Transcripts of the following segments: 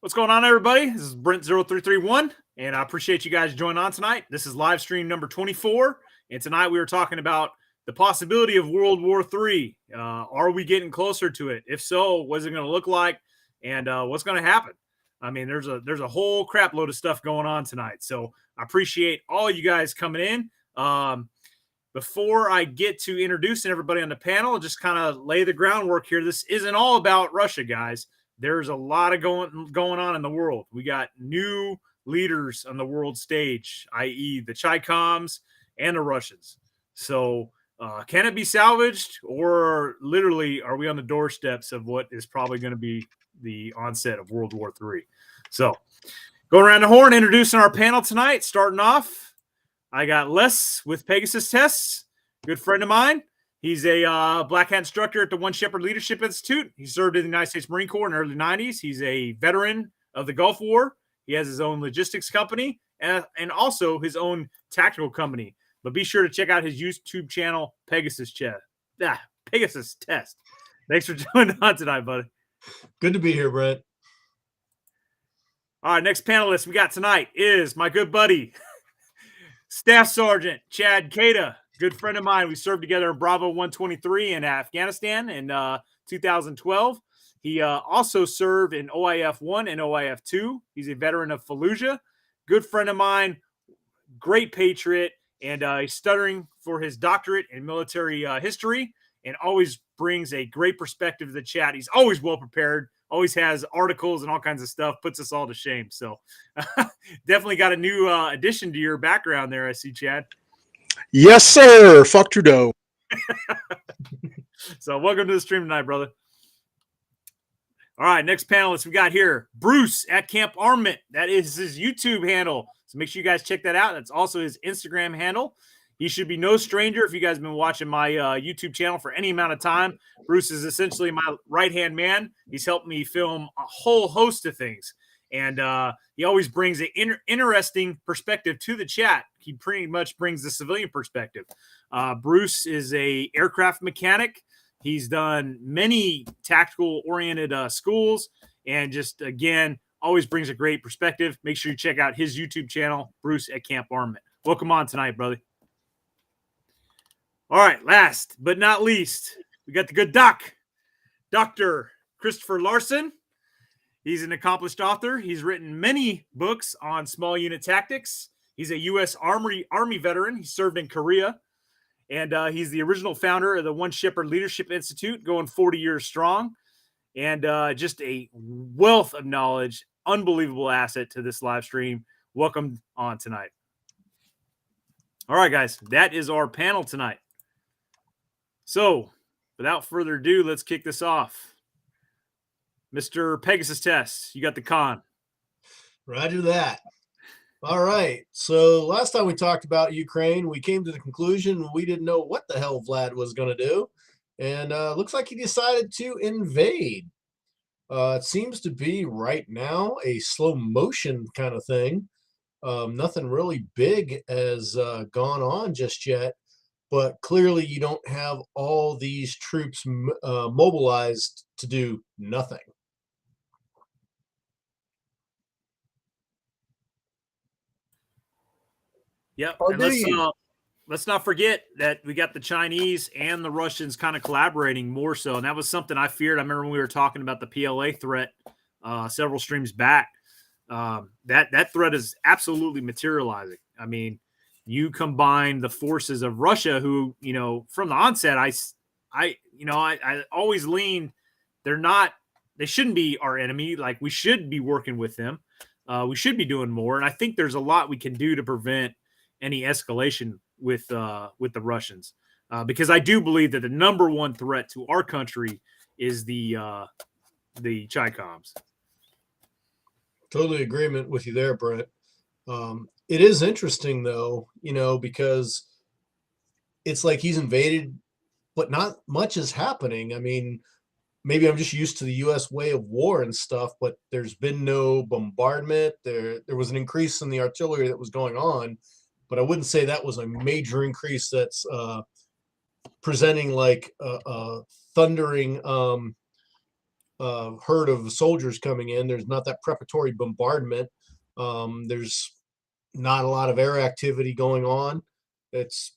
What's going on, everybody? This is Brent0331, and I appreciate you guys joining on tonight. This is live stream number 24, and tonight we were talking about the possibility of World War III. Are we getting closer to it? If so, what's it going to look like, and what's going to happen? I mean, there's a whole crap load of stuff going on tonight, so I appreciate all you guys coming in. Before I get to introducing everybody on the panel, just kind of lay the groundwork here. This isn't all about Russia, guys. There's a lot of going on in the world. We got new leaders on the world stage, i.e. the Chi-Coms and the Russians. So can it be salvaged, or literally are we on the doorsteps of what is probably going to be the onset of World War III? So going around the horn, introducing our panel tonight. Starting off, I got Les with Pegasus Tests, good friend of mine. He's a black hat instructor at the One Shepherd Leadership Institute. He served in the United States Marine Corps in the early 90s. He's a veteran of the Gulf War. He has his own logistics company and also his own tactical company. But be sure to check out his YouTube channel, Pegasus Test. Thanks for joining on tonight, buddy. Good to be here, Brent. All right, next panelist we got tonight is my good buddy, Staff Sergeant Chad Cada. Good friend of mine. We served together in Bravo 123 in Afghanistan in 2012. He also served in OIF 1 and OIF 2. He's a veteran of Fallujah. Good friend of mine, great patriot, and he's studying for his doctorate in military history and always brings a great perspective to the chat. He's always well prepared, always has articles and all kinds of stuff, puts us all to shame. So definitely got a new addition to your background there, I see, Chad. Yes, sir. Fuck Trudeau. So welcome to the stream tonight, brother. All right, next panelist we got here, Bruce at Camp Armament. That is his YouTube handle. So make sure you guys check that out. That's also his Instagram handle. He should be no stranger if you guys have been watching my YouTube channel for any amount of time. Bruce is essentially my right-hand man. He's helped me film a whole host of things. And he always brings an interesting perspective to the chat. He pretty much brings the civilian perspective. Bruce is a aircraft mechanic. He's done many tactical-oriented schools, and just, again, always brings a great perspective. Make sure you check out his YouTube channel, Bruce at Camp Armament. Welcome on tonight, brother. All right, last but not least, we got the good doc, Dr. Christopher Larson. He's an accomplished author. He's written many books on small unit tactics. He's a U.S. Army veteran. He served in Korea. And he's the original founder of the One Shepherd Leadership Institute, going 40 years strong. And just a wealth of knowledge, unbelievable asset to this live stream. Welcome on tonight. All right, guys, that is our panel tonight. So without further ado, let's kick this off. Mr. Pegasus Test, you got the con. Roger that. All right. So last time we talked about Ukraine, we came to the conclusion we didn't know what the hell Vlad was going to do. And looks like he decided to invade. It seems to be right now a slow motion kind of thing. Nothing really big has gone on just yet. But clearly you don't have all these troops mobilized to do nothing. Yep. And let's not forget that we got the Chinese and the Russians kind of collaborating more so. And that was something I feared. I remember when we were talking about the PLA threat several streams back. That threat is absolutely materializing. I mean, you combine the forces of Russia, who, you know, from the onset, I always leaned, they shouldn't be our enemy. Like, we should be working with them. We should be doing more. And I think there's a lot we can do to prevent any escalation with the Russians, because I do believe that the number one threat to our country is the Chi-Coms. Totally agreement with you there, Brent. It is interesting, though, you know, because it's like he's invaded, but not much is happening. I mean, maybe I'm just used to the U.S. way of war and stuff, but there's been no bombardment. There was an increase in the artillery that was going on, but I wouldn't say that was a major increase that's presenting like a thundering herd of soldiers coming in. There's not that preparatory bombardment. There's not a lot of air activity going on. It's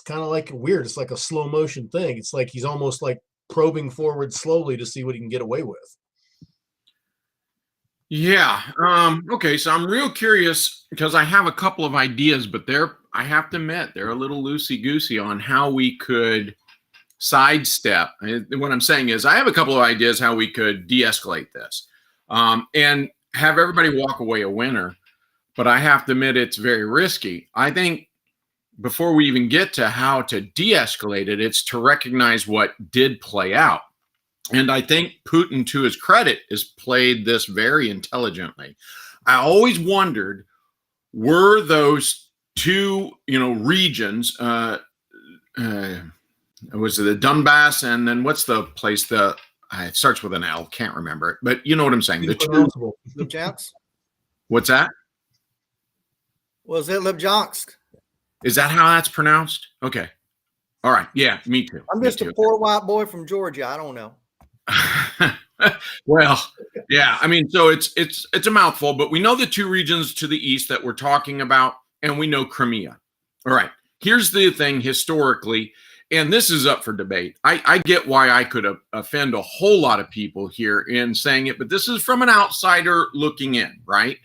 kind of like weird. It's like a slow motion thing. It's like he's almost like probing forward slowly to see what he can get away with. Yeah. Okay. So I'm real curious because I have a couple of ideas, but I have to admit, they're a little loosey-goosey on how we could sidestep. What I'm saying is I have a couple of ideas how we could de-escalate this and have everybody walk away a winner. But I have to admit, it's very risky. I think before we even get to how to de-escalate it, it's to recognize what did play out. And I think Putin, to his credit, has played this very intelligently. I always wondered, were those two, regions, was it the Donbass, and then what's the place? It starts with an L. Can't remember it, but you know what I'm saying. The two. Lubjansk? What's that? Was it Lubjansk? Is that how that's pronounced? Okay. All right. Yeah, me too. I'm just a poor white boy from Georgia. I don't know. Well, yeah. I mean, so it's a mouthful, but we know the two regions to the east that we're talking about, and we know Crimea. All right. Here's the thing historically, and this is up for debate. I get why I could offend a whole lot of people here in saying it, but this is from an outsider looking in, right?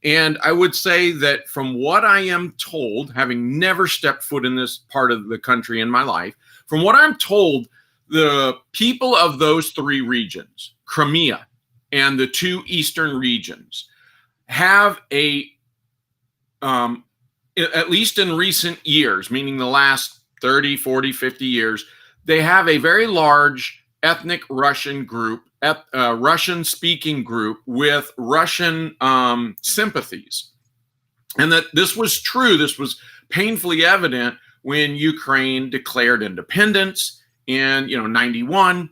And I would say that from what I am told, having never stepped foot in this part of the country in my life, from what I'm told, the people of those three regions, Crimea and the two eastern regions, have at least in recent years, meaning the last 30, 40, 50 years, they have a very large ethnic Russian group, Russian-speaking group with Russian sympathies. And that this was true, this was painfully evident when Ukraine declared independence in 91.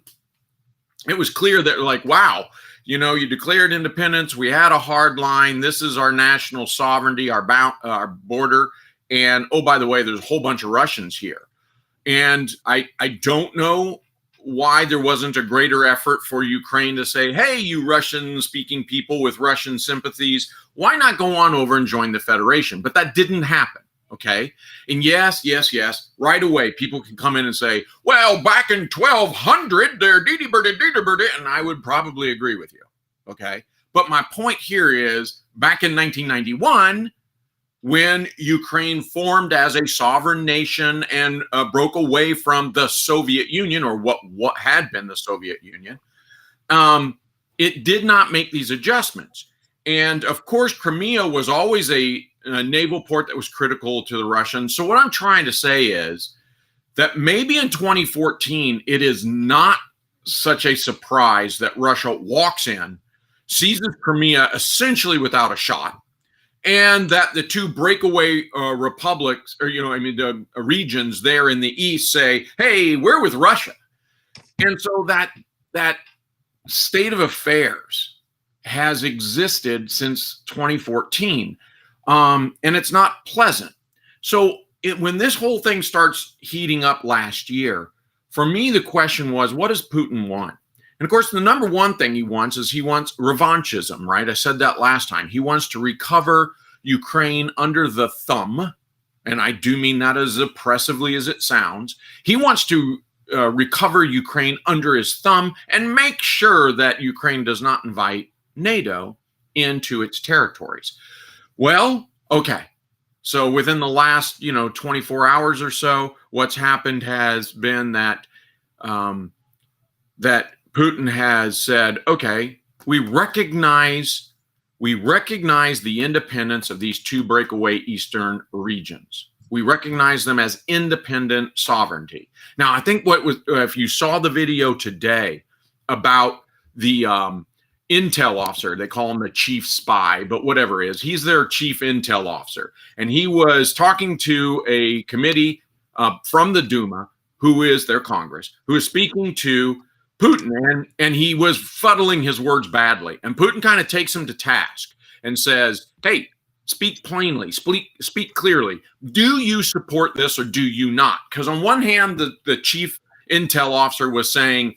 It was clear that like, wow, you declared independence, we had a hard line, this is our national sovereignty, our border, and oh, by the way, there's a whole bunch of Russians here. And I don't know why there wasn't a greater effort for Ukraine to say, hey, you Russian-speaking people with Russian sympathies, why not go on over and join the Federation? But that didn't happen, okay? And yes, right away, people can come in and say, well, back in 1200, they're dee-dee-birdie, and I would probably agree with you, okay? But my point here is, back in 1991, when Ukraine formed as a sovereign nation and broke away from the Soviet Union, or what had been the Soviet Union, it did not make these adjustments. And of course, Crimea was always a naval port that was critical to the Russians. So what I'm trying to say is that maybe in 2014, it is not such a surprise that Russia walks in, seizes Crimea essentially without a shot, and that the two breakaway republics, or the regions there in the east say, "Hey, we're with Russia," and so that state of affairs has existed since 2014, and it's not pleasant. So when this whole thing starts heating up last year, for me the question was, what does Putin want? And of course, the number one thing he wants revanchism, right? I said that last time. He wants to recover Ukraine under the thumb, and I do mean that as oppressively as it sounds. He wants to recover Ukraine under his thumb and make sure that Ukraine does not invite NATO into its territories. Well, okay. So within the last, 24 hours or so, what's happened has been that that Putin has said, okay, we recognize the independence of these two breakaway eastern regions. We recognize them as independent sovereignty. Now, I think if you saw the video today about the intel officer, they call him the chief spy, but whatever it is, he's their chief intel officer. And he was talking to a committee from the Duma, who is their Congress, who is speaking to Putin, and he was fuddling his words badly. And Putin kind of takes him to task and says, hey, speak plainly, speak clearly. Do you support this or do you not? Because on one hand, the chief intel officer was saying,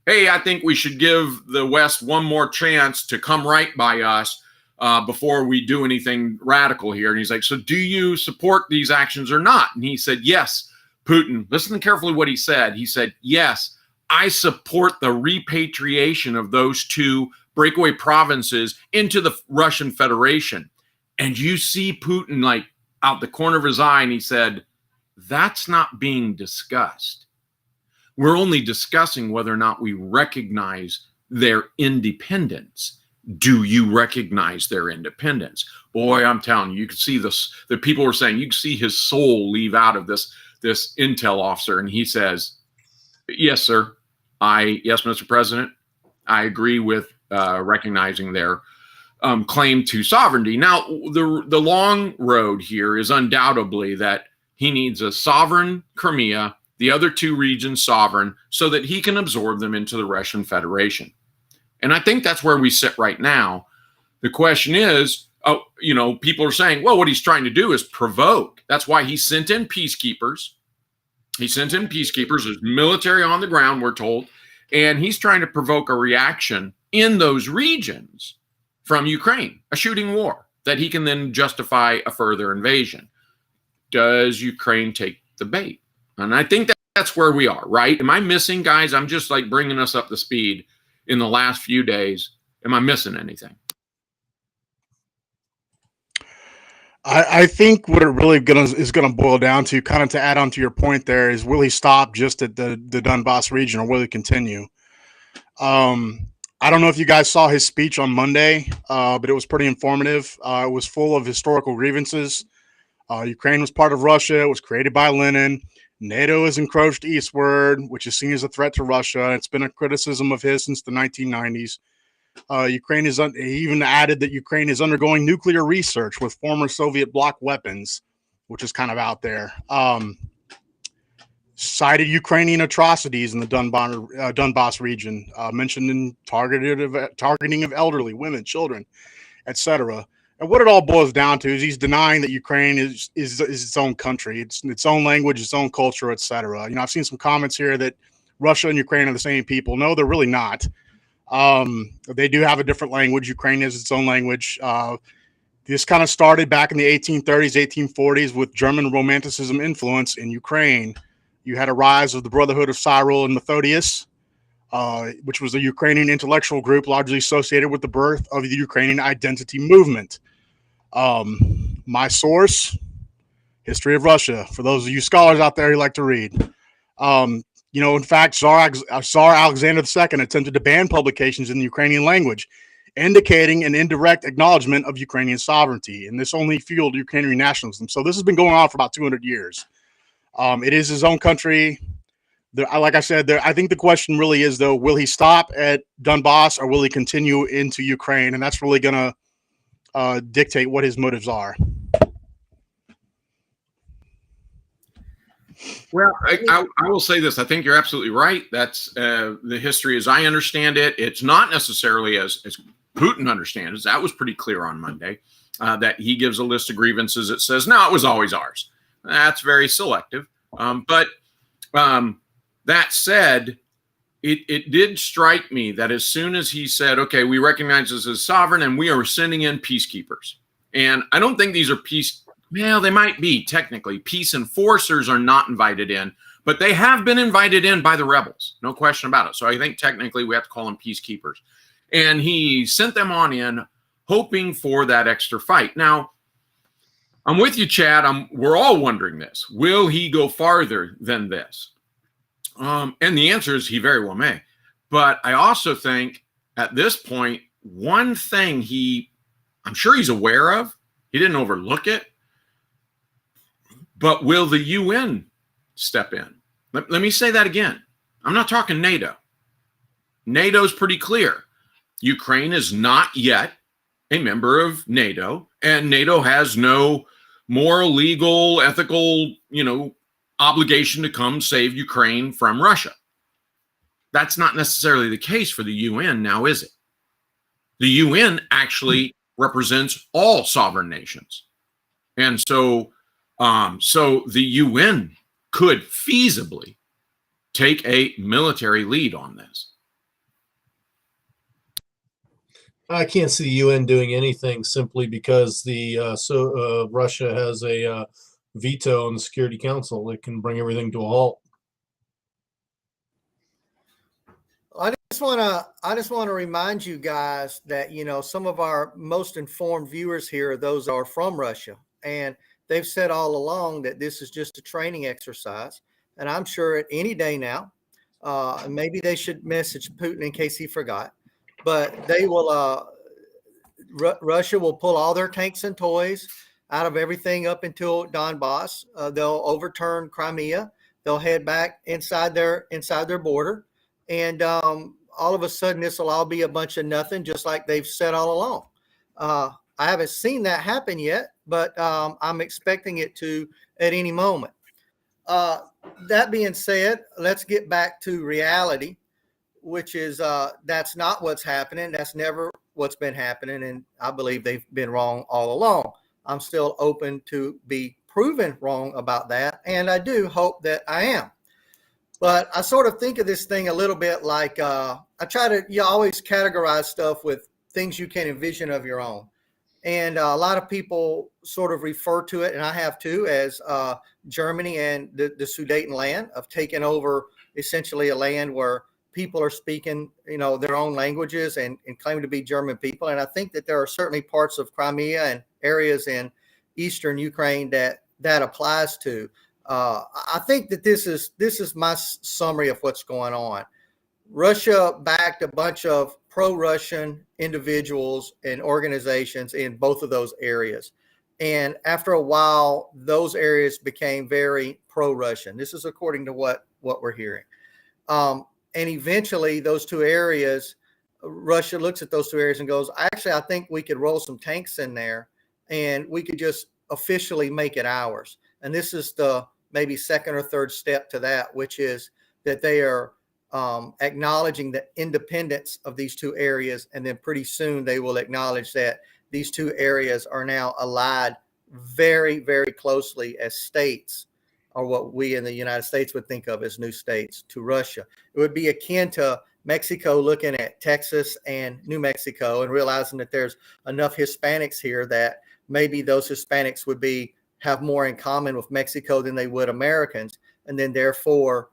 hey, I think we should give the West one more chance to come right by us before we do anything radical here. And he's like, so do you support these actions or not? And he said, yes, Putin. Listen carefully what he said. He said, yes, I support the repatriation of those two breakaway provinces into the Russian Federation. And you see Putin like out the corner of his eye, and he said, that's not being discussed. We're only discussing whether or not we recognize their independence. Do you recognize their independence? Boy, I'm telling you, you could see this. The people were saying you could see his soul leave out of this intel officer, and he says, "Yes, sir. Yes, Mr. President. I agree with recognizing their claim to sovereignty." Now, the long road here is undoubtedly that he needs a sovereign Crimea, the other two regions sovereign, so that he can absorb them into the Russian Federation. And I think that's where we sit right now. The question is, people are saying, well, what he's trying to do is provoke. That's why he sent in peacekeepers. He sent in peacekeepers. There's military on the ground, we're told. And he's trying to provoke a reaction in those regions from Ukraine, a shooting war that he can then justify a further invasion. Does Ukraine take the bait? And I think that's where we are, right? Am I missing, guys? I'm just like bringing us up to speed in the last few days. Am I missing anything? I think what it really is gonna boil down to, kind of to add on to your point there, is will he stop just at the Donbass region, or will he continue? I don't know if you guys saw his speech on Monday, but it was pretty informative. It was full of historical grievances. Ukraine was part of Russia. It was created by Lenin. NATO has encroached eastward, which is seen as a threat to Russia. It's been a criticism of his since the 1990s. He even added that Ukraine is undergoing nuclear research with former Soviet bloc weapons, which is kind of out there. Cited Ukrainian atrocities in the Donbass region, mentioned in targeting of elderly, women, children, etc. And what it all boils down to is he's denying that Ukraine is its own country, its own language, its own culture, etc. I've seen some comments here that Russia and Ukraine are the same people. No, they're really not. They do have a different language. Ukraine has its own language. This kind of started back in the 1830s, 1840s with German Romanticism influence in Ukraine. You had a rise of the Brotherhood of Cyril and Methodius, which was a Ukrainian intellectual group largely associated with the birth of the Ukrainian identity movement. My source, History of Russia, for those of you scholars out there who like to read. In fact, Tsar Alexander II attempted to ban publications in the Ukrainian language, indicating an indirect acknowledgement of Ukrainian sovereignty, and this only fueled Ukrainian nationalism. So this has been going on for about 200 years. It is his own country. Like I said, I think the question really is, though, will he stop at Donbass or will he continue into Ukraine? And that's really going to dictate what his motives are. Well, I will say this. I think you're absolutely right. That's the history as I understand it. It's not necessarily as Putin understands. That was pretty clear on Monday, that he gives a list of grievances that says, no, it was always ours. That's very selective. But that said, it did strike me that as soon as he said, okay, we recognize this as sovereign and we are sending in peacekeepers. And I don't think these are well, they might be technically. Peace enforcers are not invited in, but they have been invited in by the rebels. No question about it. So I think technically we have to call them peacekeepers. And he sent them on in hoping for that extra fight. Now, I'm with you, Chad. We're all wondering this. Will he go farther than this? And the answer is he very well may. But I also think at this point, one thing I'm sure he's aware of, he didn't overlook it, but will the UN step in? Let me say that again. I'm not talking NATO. NATO's pretty clear. Ukraine is not yet a member of NATO, and NATO has no moral, legal, ethical, obligation to come save Ukraine from Russia. That's not necessarily the case for the UN now, is it? The UN actually represents all sovereign nations. And so the UN could feasibly take a military lead on this. I can't see the UN doing anything simply because Russia has a veto in the Security Council that can bring everything to a halt. I just want to remind you guys that, you know, some of our most informed viewers here, those are from Russia, and they've said all along that this is just a training exercise. And I'm sure at any day now, maybe they should message Putin in case he forgot, but they will, Russia will pull all their tanks and toys out of everything up until Donbass. They'll overturn Crimea. They'll head back inside their border. And all of a sudden, this will all be a bunch of nothing, just like they've said all along. I haven't seen that happen yet, but I'm expecting it to at any moment. That being said, let's get back to reality, which is that's not what's happening. That's never what's been happening. And I believe they've been wrong all along. I'm still open to be proven wrong about that. And I do hope that I am. But I sort of think of this thing a little bit like I try to always categorize stuff with things you can envision of your own. And a lot of people sort of refer to it, and I have too, as Germany and the Sudetenland of taking over essentially a land where people are speaking, you know, their own languages and claim to be German people. And I think that there are certainly parts of Crimea and areas in eastern Ukraine that applies to. I think that this is my summary of what's going on. Russia backed a bunch of pro-Russian individuals and organizations in both of those areas. And after a while, those areas became very pro-Russian. This is according to what we're hearing. And eventually those two areas, Russia looks at those two areas and goes, actually, I think we could roll some tanks in there and we could just officially make it ours. And this is the maybe second or third step to that, which is that they are acknowledging the independence of these two areas. And then pretty soon they will acknowledge that these two areas are now allied very, very closely as states, or what we in the United States would think of as new states, to Russia. It would be akin to Mexico looking at Texas and New Mexico and realizing that there's enough Hispanics here that maybe those Hispanics would have more in common with Mexico than they would Americans. And then therefore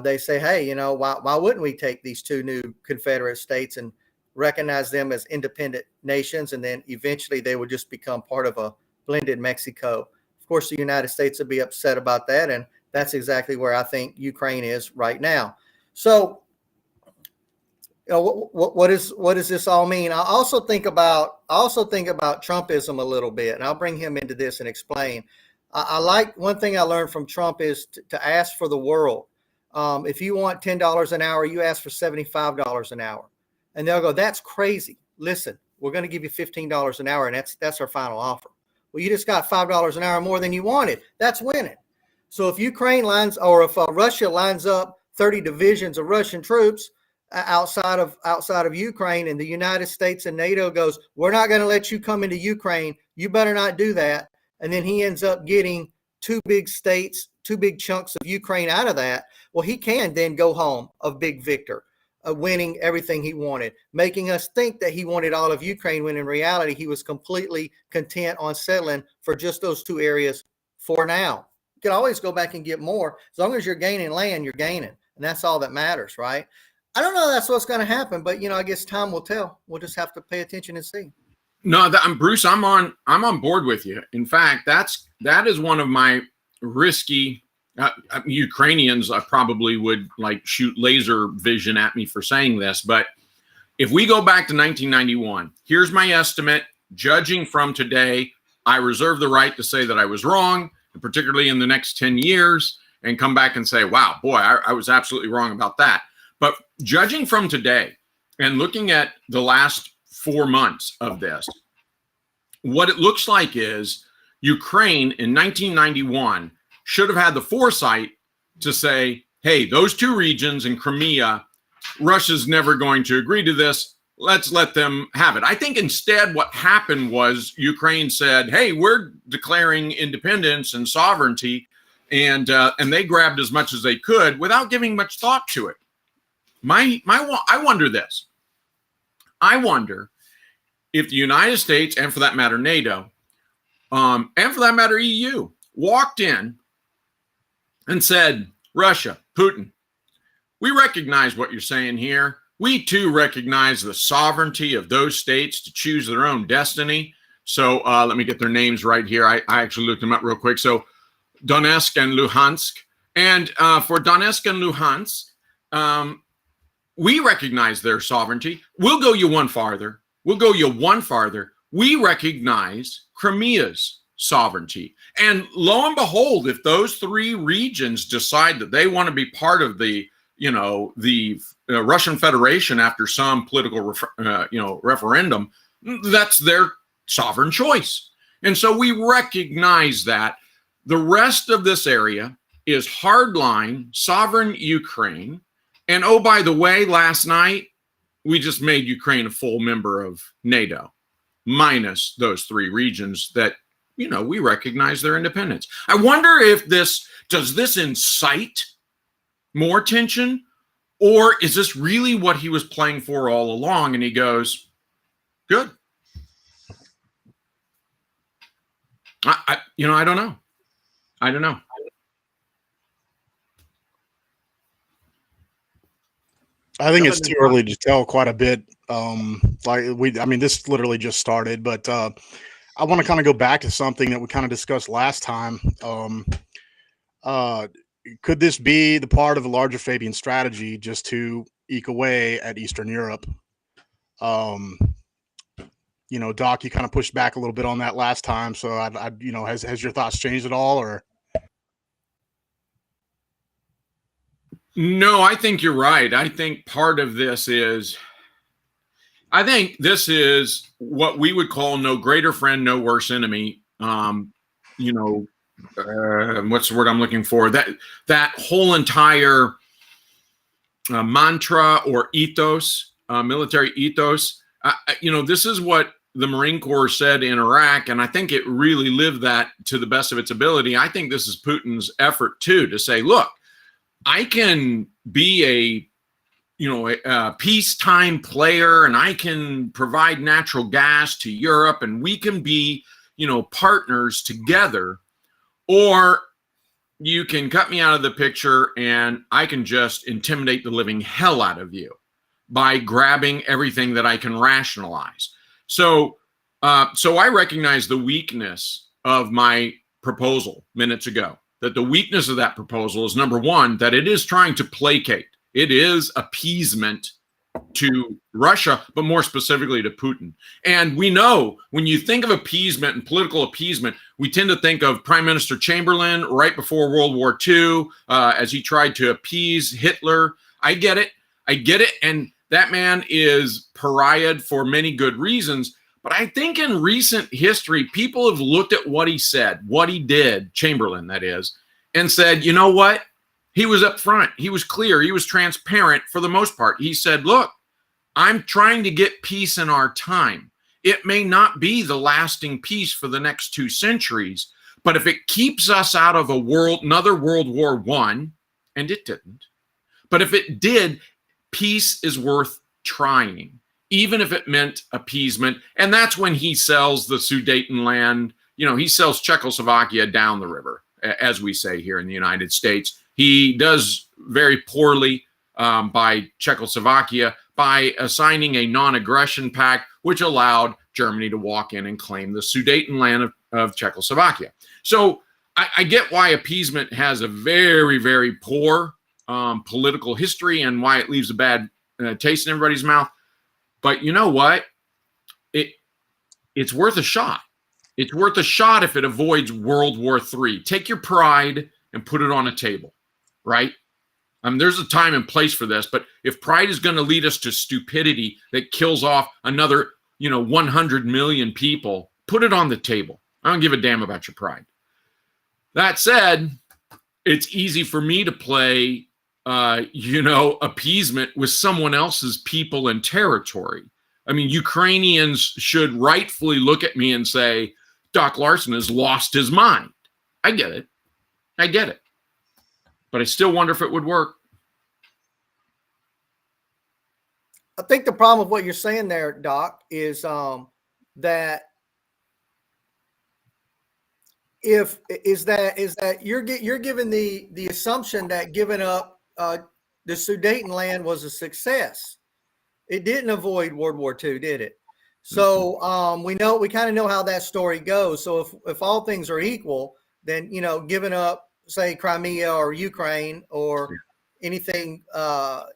they say, hey, you know, why wouldn't we take these two new Confederate states and recognize them as independent nations? And then eventually they would just become part of a blended Mexico. Of course, the United States would be upset about that. And that's exactly where I think Ukraine is right now. So, you know, what does this all mean? I also think about Trumpism a little bit, and I'll bring him into this and explain. I like one thing I learned from Trump is to ask for the world. If you want $10 an hour, you ask for $75 an hour, and they'll go, "That's crazy. Listen, we're going to give you $15 an hour, and that's our final offer." Well, you just got $5 an hour more than you wanted. That's winning. So if if Russia lines up 30 divisions of Russian troops outside of Ukraine, and the United States and NATO goes, "We're not going to let you come into Ukraine. You better not do that." And then he ends up getting two big states, two big chunks of Ukraine out of that. Well, he can then go home a big victor, winning everything he wanted, making us think that he wanted all of Ukraine, when in reality, he was completely content on settling for just those two areas for now. You can always go back and get more. As long as you're gaining land, you're gaining. And that's all that matters, right? I don't know that's what's going to happen, but, you know, I guess time will tell. We'll just have to pay attention and see. No, Bruce, I'm on board with you. In fact, that is one of my risky Ukrainians. I probably would like shoot laser vision at me for saying this, but if we go back to 1991, here's my estimate. Judging from today, I reserve the right to say that I was wrong, and particularly in the next 10 years, and come back and say, wow, boy, I was absolutely wrong about that. But judging from today and looking at the last 4 months of this, what it looks like is Ukraine in 1991 should have had the foresight to say, hey, those two regions in Crimea, Russia's never going to agree to this. Let's let them have it. I think instead what happened was Ukraine said, hey, we're declaring independence and sovereignty, and they grabbed as much as they could without giving much thought to it. I wonder this. I wonder if the United States, and for that matter, NATO, and for that matter, EU, walked in and said, Russia, Putin, we recognize what you're saying here. We too recognize the sovereignty of those states to choose their own destiny. So let me get their names right here. I actually looked them up real quick. So Donetsk and Luhansk. And for Donetsk and Luhansk, we recognize their sovereignty. We'll go you one farther. We recognize Crimea's sovereignty. And lo and behold, if those three regions decide that they want to be part of the Russian Federation after some political referendum, that's their sovereign choice. And so we recognize that. The rest of this area is hardline sovereign Ukraine. And oh, by the way, last night we just made Ukraine a full member of NATO, minus those three regions that, we recognize their independence. I wonder if does this incite more tension, or is this really what he was playing for all along? And he goes, good. I don't know. I don't know. I think it's too early to tell quite a bit. This literally just started, but I want to kind of go back to something that we kind of discussed last time. Could this be the part of a larger Fabian strategy just to eke away at Eastern Europe? Doc, you kind of pushed back a little bit on that last time. So has your thoughts changed at all, or? No, I think you're right. I think part of this is, what we would call no greater friend, no worse enemy. What's the word I'm looking for? That whole entire mantra or ethos, military ethos. This is what the Marine Corps said in Iraq, and I think it really lived that to the best of its ability. I think this is Putin's effort too, to say, look, I can be a peacetime player, and I can provide natural gas to Europe, and we can be, partners together, or you can cut me out of the picture and I can just intimidate the living hell out of you by grabbing everything that I can rationalize. So I recognize the weakness of my proposal minutes ago, that the weakness of that proposal is, number one, that it is trying to placate. It is appeasement to Russia, but more specifically to Putin. And we know when you think of appeasement and political appeasement, we tend to think of Prime Minister Chamberlain right before World War II, as he tried to appease Hitler. I get it. And that man is pariahed for many good reasons. But I think in recent history, people have looked at what he said, what he did, Chamberlain, that is, and said, you know what? He was up front. He was clear. He was transparent for the most part. He said, look, I'm trying to get peace in our time. It may not be the lasting peace for the next 2 centuries, but if it keeps us out of another World War I, and it didn't, but if it did, peace is worth trying, even if it meant appeasement. And that's when he sells the Sudetenland. He sells Czechoslovakia down the river, as we say here in the United States. He does very poorly by Czechoslovakia by assigning a non-aggression pact, which allowed Germany to walk in and claim the Sudetenland of Czechoslovakia. So I get why appeasement has a very, very poor political history and why it leaves a bad taste in everybody's mouth. But you know what? It's worth a shot. It's worth a shot if it avoids World War III. Take your pride and put it on a table, right? There's a time and place for this, but if pride is going to lead us to stupidity that kills off another, 100 million people, put it on the table. I don't give a damn about your pride. That said, it's easy for me to play, appeasement with someone else's people and territory. I mean, Ukrainians should rightfully look at me and say, Doc Larson has lost his mind. I get it. But I still wonder if it would work. I think the problem with what you're saying there, Doc, is that is that you're given the assumption that giving up the Sudetenland was a success. It didn't avoid World War II, did it? So we kind of know how that story goes. So if all things are equal, then giving up, say, Crimea or Ukraine or anything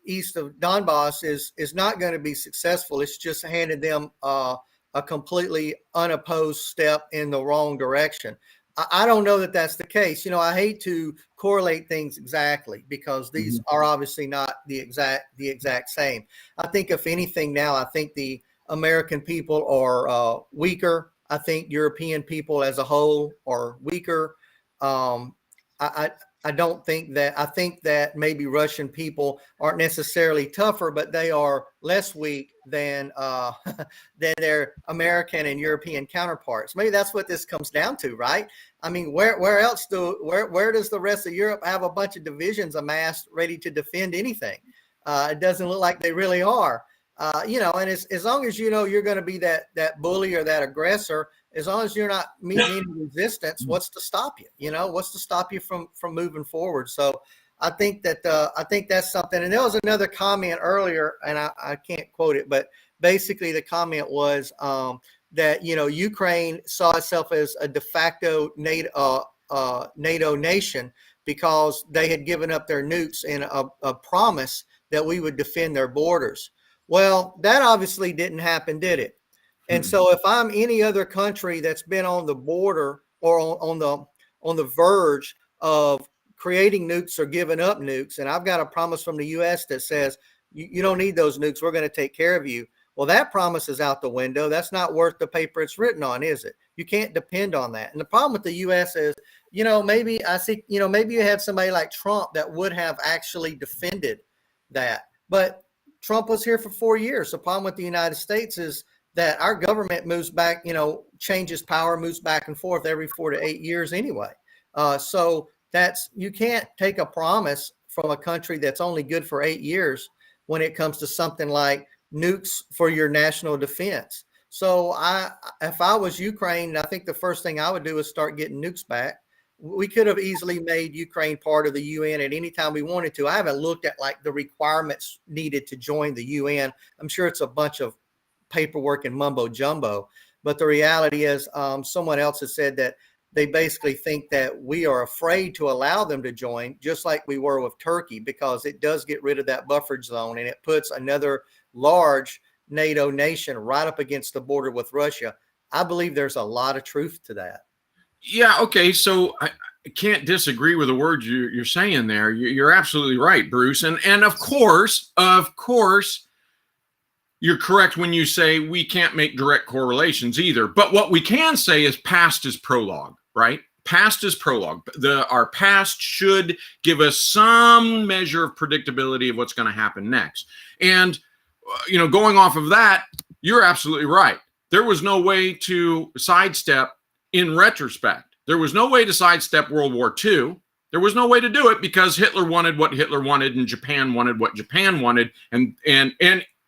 east of Donbass is not going to be successful. It's just handed them a completely unopposed step in the wrong direction. I don't know that that's the case. I hate to correlate things exactly because these are obviously not the exact same. I think if anything now, I think the American people are weaker. I think European people as a whole are weaker. I don't think that. I think that maybe Russian people aren't necessarily tougher, but they are less weak than their American and European counterparts. Maybe that's what this comes down to, right? I mean, where else where does the rest of Europe have a bunch of divisions amassed ready to defend anything? It doesn't look like they really are. And as long as you're going to be that bully or that aggressor, as long as you're not meeting any resistance, what's to stop you? What's to stop you from moving forward? So I think that's something. And there was another comment earlier, and I can't quote it, but basically the comment was that Ukraine saw itself as a de facto NATO nation because they had given up their nukes in a promise that we would defend their borders. Well, that obviously didn't happen, did it? And so if I'm any other country that's been on the border or on the verge of creating nukes or giving up nukes, and I've got a promise from the U.S. that says, you don't need those nukes, we're going to take care of you. Well, that promise is out the window. That's not worth the paper it's written on, is it? You can't depend on that. And the problem with the U.S. is, maybe you had somebody like Trump that would have actually defended that. But Trump was here for 4 years. The problem with the United States is that our government moves back, changes power, moves back and forth every 4 to 8 years anyway. So you can't take a promise from a country that's only good for 8 years when it comes to something like nukes for your national defense. So if I was Ukraine, I think the first thing I would do is start getting nukes back. We could have easily made Ukraine part of the UN at any time we wanted to. I haven't looked at the requirements needed to join the UN. I'm sure it's a bunch of paperwork and mumbo jumbo, but the reality is someone else has said that they basically think that we are afraid to allow them to join, just like we were with Turkey, because it does get rid of that buffer zone and it puts another large NATO nation right up against the border with Russia. I believe there's a lot of truth to that. Yeah. Okay. So I can't disagree with the words you're saying there. You're absolutely right, Bruce. And of course, you're correct when you say we can't make direct correlations either. But what we can say is past is prologue, right? Past is prologue. Our past should give us some measure of predictability of what's going to happen next. And, going off of that, you're absolutely right. There was no way to sidestep in retrospect. There was no way to sidestep World War II. There was no way to do it because Hitler wanted what Hitler wanted and Japan wanted what Japan wanted and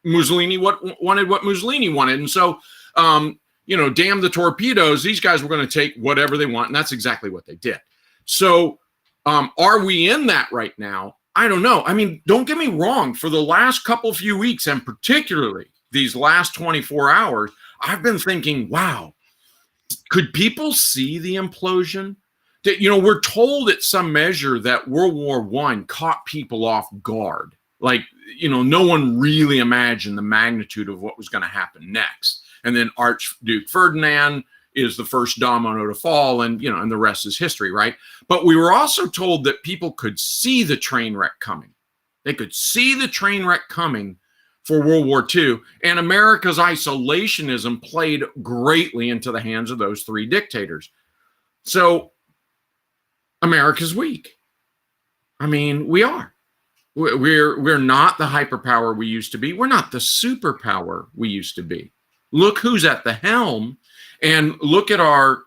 Mussolini wanted what Mussolini wanted. And so, damn the torpedoes, these guys were going to take whatever they want. And that's exactly what they did. So are we in that right now? I don't know. I mean, don't get me wrong. For the last few weeks, and particularly these last 24 hours, I've been thinking, wow, could people see the implosion? That, we're told at some measure that World War I caught people off guard. Like, no one really imagined the magnitude of what was going to happen next. And then Archduke Ferdinand is the first domino to fall, and and the rest is history, right? But we were also told that people could see the train wreck coming. They could see the train wreck coming for World War II, and America's isolationism played greatly into the hands of those three dictators. So America's weak. I mean, we are. We're not the hyperpower we used to be. We're not the superpower we used to be. Look who's at the helm, and look at our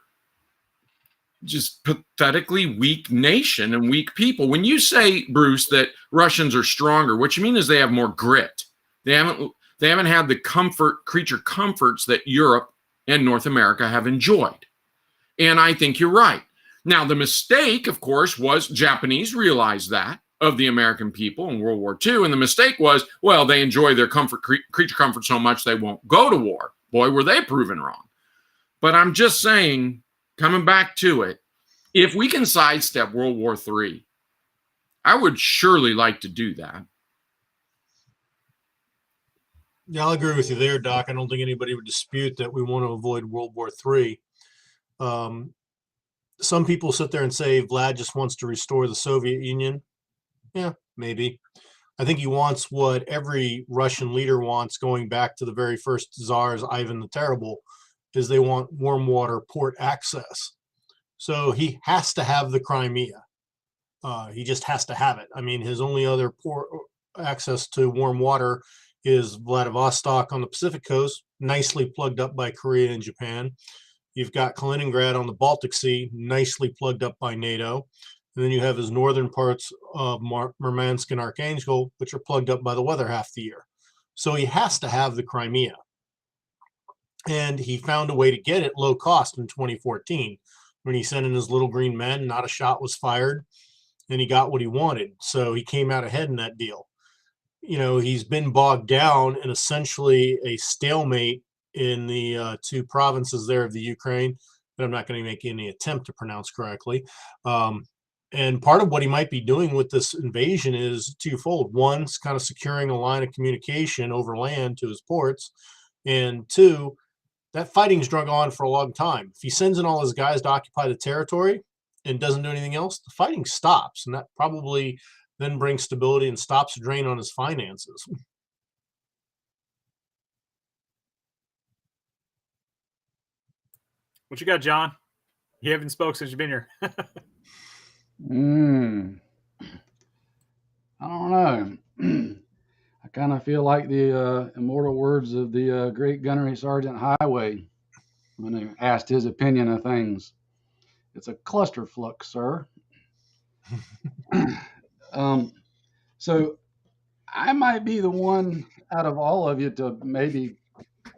just pathetically weak nation and weak people. When you say, Bruce, that Russians are stronger, what you mean is they have more grit. They haven't had the creature comforts that Europe and North America have enjoyed. And I think you're right. Now, the mistake, of course, was Japanese realized that of the American people in World War II. And the mistake was, well, they enjoy their creature comfort so much they won't go to war. Boy, were they proven wrong. But I'm just saying, coming back to it, if we can sidestep World War III, I would surely like to do that. Yeah, I'll agree with you there, Doc. I don't think anybody would dispute that we want to avoid World War III. Some people sit there and say Vlad just wants to restore the Soviet Union. Yeah, maybe. I think he wants what every Russian leader wants, going back to the very first czars, Ivan the Terrible, is they want warm water port access. So he has to have the Crimea. He just has to have it. I mean, his only other port access to warm water is Vladivostok on the Pacific coast, nicely plugged up by Korea and Japan. You've got Kaliningrad on the Baltic Sea, nicely plugged up by NATO. And then you have his northern parts of Murmansk and Archangel, which are plugged up by the weather half the year. So he has to have the Crimea. And he found a way to get it low cost in 2014 when he sent in his little green men. Not a shot was fired, and he got what he wanted. So he came out ahead in that deal. You know, he's been bogged down in essentially a stalemate in the two provinces there of the Ukraine that I'm not going to make any attempt to pronounce correctly. And part of what he might be doing with this invasion is twofold. One, it's kind of securing a line of communication over land to his ports. And two, that fighting's drug on for a long time. If he sends in all his guys to occupy the territory and doesn't do anything else, the fighting stops. And that probably then brings stability and stops the drain on his finances. What you got, John? You haven't spoke since you've been here. I don't know. I kind of feel like the immortal words of the great Gunnery Sergeant Highway when he asked his opinion of things. It's a clusterfuck, sir. So I might be the one out of all of you to maybe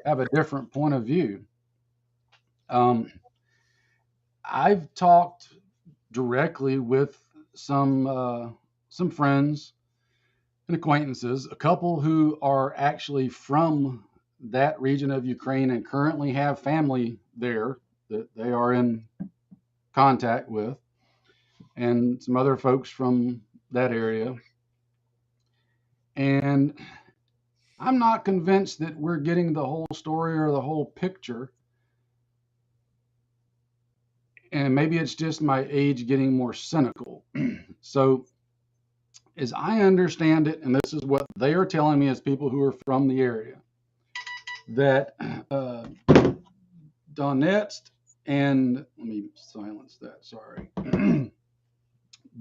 have a different point of view. I've talked directly with some friends and acquaintances, a couple who are actually from that region of Ukraine and currently have family there that they are in contact with, and some other folks from that area. And I'm not convinced that we're getting the whole story or the whole picture. And maybe it's just my age getting more cynical. So as I understand it, and this is what they are telling me as people who are from the area, that Donetsk and, let me silence that, sorry,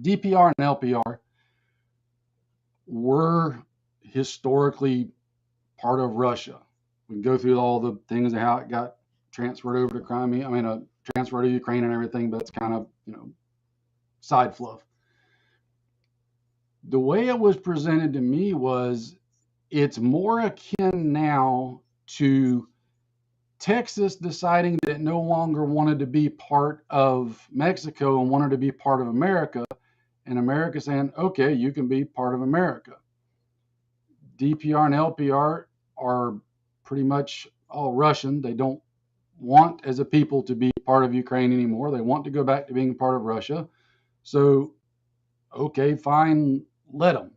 DPR and LPR were historically part of Russia. We can go through all the things of how it got transferred over to Crimea, transferred to Ukraine and everything, but it's kind of, side fluff. The way it was presented to me was it's more akin now to Texas deciding that it no longer wanted to be part of Mexico and wanted to be part of America, and America saying, okay, you can be part of America. DPR and LPR are pretty much all Russian. They don't want as a people to be part of Ukraine anymore. They want to go back to being part of Russia. So, okay, fine, let them.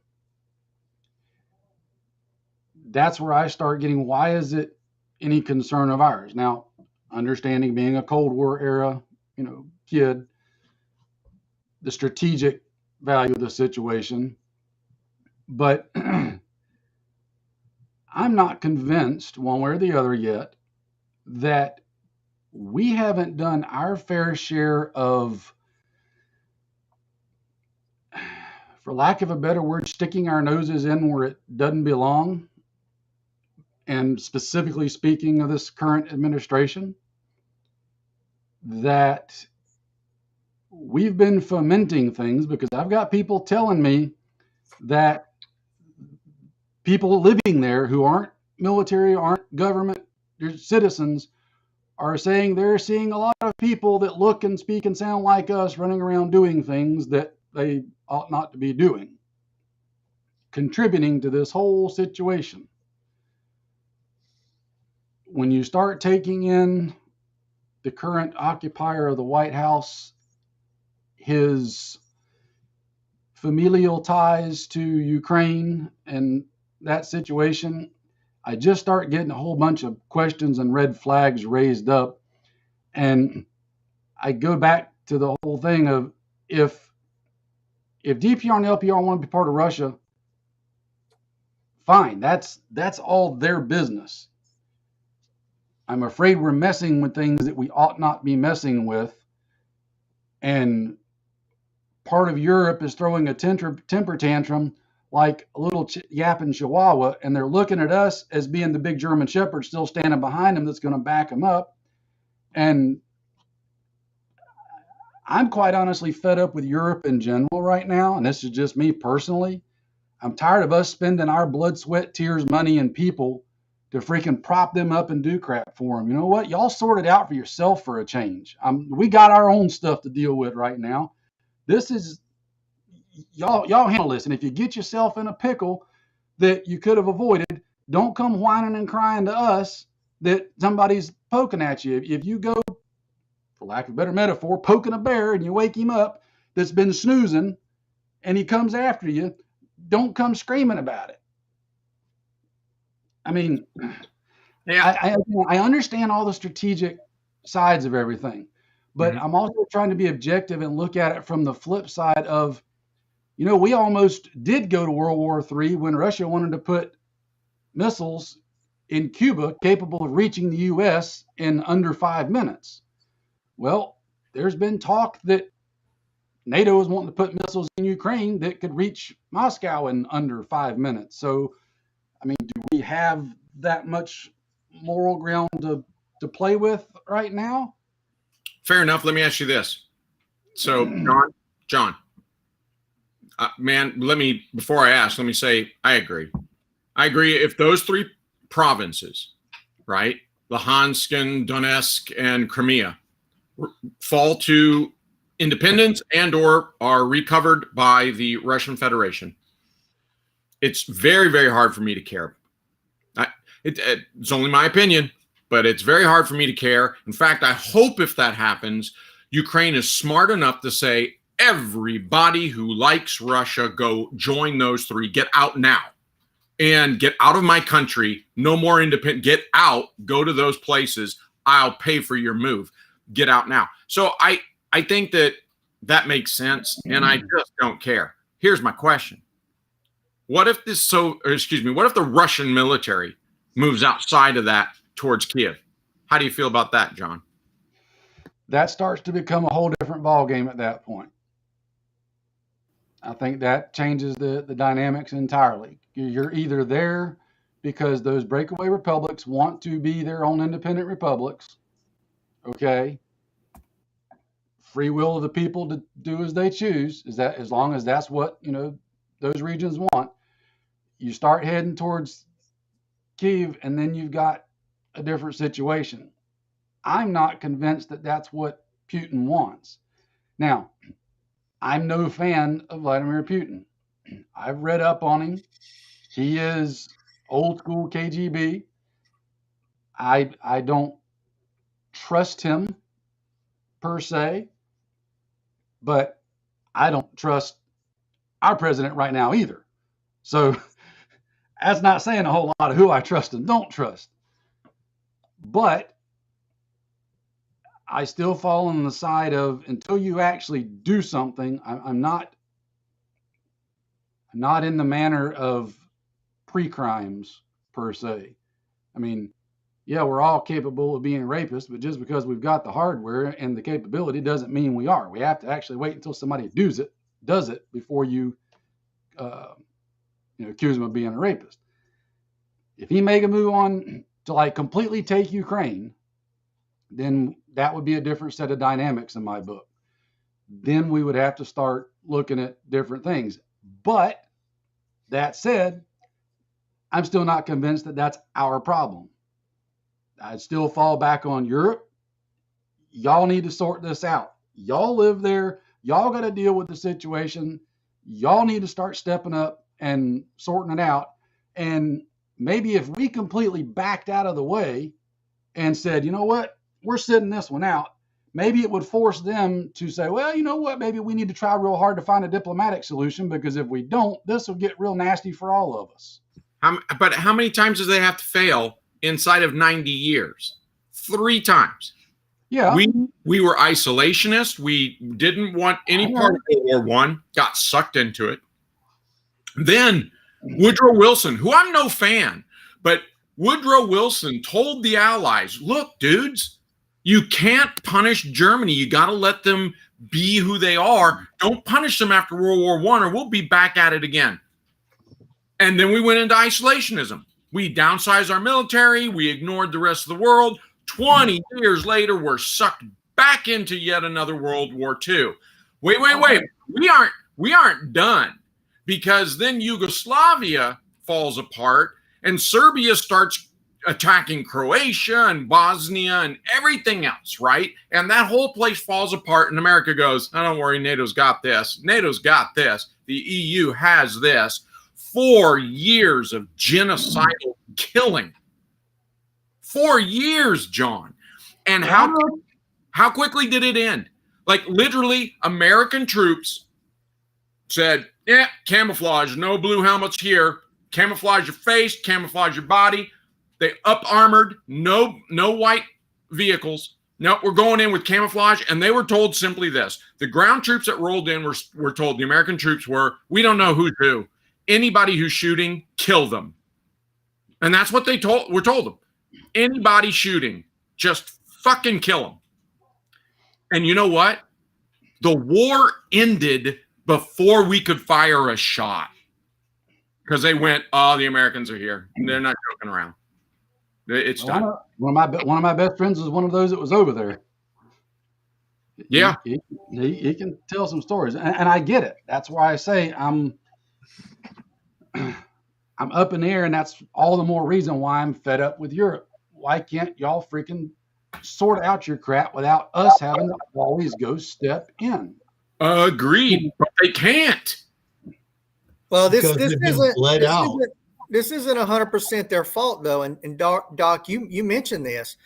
That's where I start getting, why is it any concern of ours? Now, understanding being a Cold War era, kid, the strategic value of the situation, but I'm not convinced one way or the other yet that we haven't done our fair share of, for lack of a better word, sticking our noses in where it doesn't belong. And specifically speaking of this current administration, that we've been fomenting things, because I've got people telling me that people living there who aren't military, aren't government, they're citizens, are saying they're seeing a lot of people that look and speak and sound like us running around doing things that they ought not to be doing, contributing to this whole situation. When you start taking in the current occupier of the White House, his familial ties to Ukraine and that situation, I just start getting a whole bunch of questions and red flags raised up. And I go back to the whole thing of if DPR and LPR want to be part of Russia, fine, that's all their business. I'm afraid we're messing with things that we ought not be messing with. And part of Europe is throwing a temper tantrum like a little yapping chihuahua, and they're looking at us as being the big German shepherd still standing behind them that's going to back them up. And I'm quite honestly fed up with Europe in general right now, and this is just me personally. I'm tired of us spending our blood, sweat, tears, money, and people to freaking prop them up and do crap for them. You know what? Y'all sort it out for yourself for a change. We got our own stuff to deal with right now. This is y'all handle this. And if you get yourself in a pickle that you could have avoided, don't come whining and crying to us that somebody's poking at you. If you go, for lack of a better metaphor, poking a bear and you wake him up that's been snoozing and he comes after you, don't come screaming about it. I mean, yeah, I understand all the strategic sides of everything, but I'm also trying to be objective and look at it from the flip side of, we almost did go to World War III when Russia wanted to put missiles in Cuba capable of reaching the U.S. in under 5 minutes. Well, there's been talk that NATO is wanting to put missiles in Ukraine that could reach Moscow in under 5 minutes. So, I mean, do we have that much moral ground to play with right now? Fair enough. Let me ask you this. So, John, man, before I ask, let me say, I agree. If those three provinces, right, Luhansk, Donetsk, and Crimea, fall to independence and or are recovered by the Russian Federation, it's very, very hard for me to care. It's only my opinion, but it's very hard for me to care. In fact, I hope if that happens, Ukraine is smart enough to say, everybody who likes Russia, go join those three, get out now and get out of my country. No more independent, get out, go to those places. I'll pay for your move. Get out now. So I think that makes sense. And I just don't care. Here's my question. What if what if the Russian military moves outside of that towards Kiev? How do you feel about that, John? That starts to become a whole different ballgame at that point. I think that changes the dynamics entirely. You're either there because those breakaway republics want to be their own independent republics. Okay. Free will of the people to do as they choose, is that as long as that's what, those regions want. You start heading towards Kyiv, and then you've got a different situation. I'm not convinced that that's what Putin wants. Now, I'm no fan of Vladimir Putin. I've read up on him. He is old school KGB. I don't trust him per se, but I don't trust our president right now either. So that's not saying a whole lot of who I trust and don't trust. But I still fall on the side of, until you actually do something, I'm not in the manner of pre-crimes per se. I mean, yeah, we're all capable of being rapists, but just because we've got the hardware and the capability doesn't mean we are. We have to actually wait until somebody does it before you accuse him of being a rapist. If he make a move on to completely take Ukraine, then that would be a different set of dynamics in my book. Then we would have to start looking at different things. But that said, I'm still not convinced that that's our problem. I'd still fall back on Europe y'all need to sort this out. Y'all live there. Y'all got to deal with the situation. Y'all need to start stepping up and sorting it out. And maybe if we completely backed out of the way and said, you know what, we're sitting this one out, maybe it would force them to say, well, you know what, maybe we need to try real hard to find a diplomatic solution, because if we don't, this will get real nasty for all of us. But how many times does they have to fail inside of 90 years? 3 times. Yeah. We were isolationists. We didn't want any part of World War I, got sucked into it. Then Woodrow Wilson, who I'm no fan, but Woodrow Wilson told the Allies, look, dudes, you can't punish Germany. You got to let them be who they are. Don't punish them after World War I, or we'll be back at it again. And then we went into isolationism. We downsized our military. We ignored the rest of the world. 20 years later, we're sucked back into yet another World War II. Wait. We aren't done, because then Yugoslavia falls apart and Serbia starts attacking Croatia and Bosnia and everything else, right? And that whole place falls apart, and America goes, oh, don't worry, NATO's got this. NATO's got this. The EU has this. 4 years of genocidal killing. 4 years, John. And how quickly did it end? Like, literally, American troops said, yeah, camouflage, no blue helmets here. Camouflage your face, camouflage your body. They up-armored, no white vehicles. No, we're going in with camouflage. And they were told simply this. The ground troops that rolled in were told, the American troops were, we don't know who's who. Anybody who's shooting, kill them. And that's what were told them. Anybody shooting, just fucking kill them. And you know what? The war ended before we could fire a shot, because they went, oh, the Americans are here. They're not joking around. It's done. One of my best friends was one of those that was over there. Yeah. He can tell some stories, and I get it. That's why I say I'm up in the air, and that's all the more reason why I'm fed up with Europe. Why can't y'all freaking sort out your crap without us having to always go step in? Agreed, but they can't. Well, this Because they've been isn't bled this out. isn't 100% their fault, though. And Doc, you mentioned this,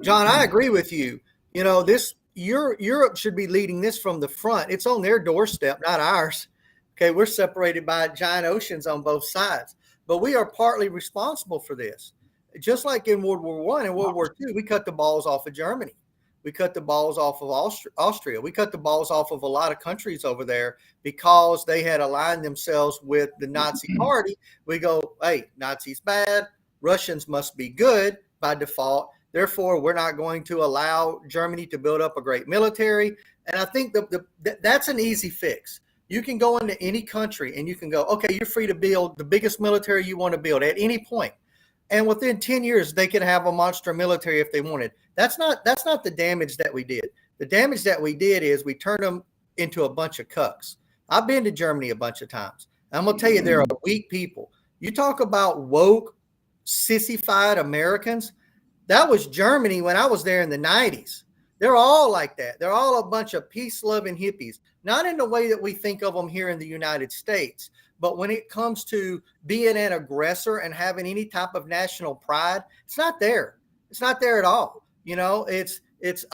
John. I agree with you. You know, Europe should be leading this from the front. It's on their doorstep, not ours. Okay, we're separated by giant oceans on both sides, but we are partly responsible for this. Just like in World War I and World War II, we cut the balls off of Germany. We cut the balls off of Austria. We cut the balls off of a lot of countries over there because they had aligned themselves with the Nazi party. We go, hey, Nazis bad. Russians must be good by default. Therefore, we're not going to allow Germany to build up a great military. And I think that's an easy fix. You can go into any country and you can go, okay, you're free to build the biggest military you want to build at any point. And within 10 years, they could have a monster military if they wanted. That's not the damage that we did. The damage that we did is we turned them into a bunch of cucks. I've been to Germany a bunch of times. I'm going to tell you, they're a weak people. You talk about woke, sissified Americans. That was Germany when I was there in the 90s. They're all like that. They're all a bunch of peace-loving hippies, not in the way that we think of them here in the United States. But when it comes to being an aggressor and having any type of national pride, it's not there. It's not there at all. You know, it's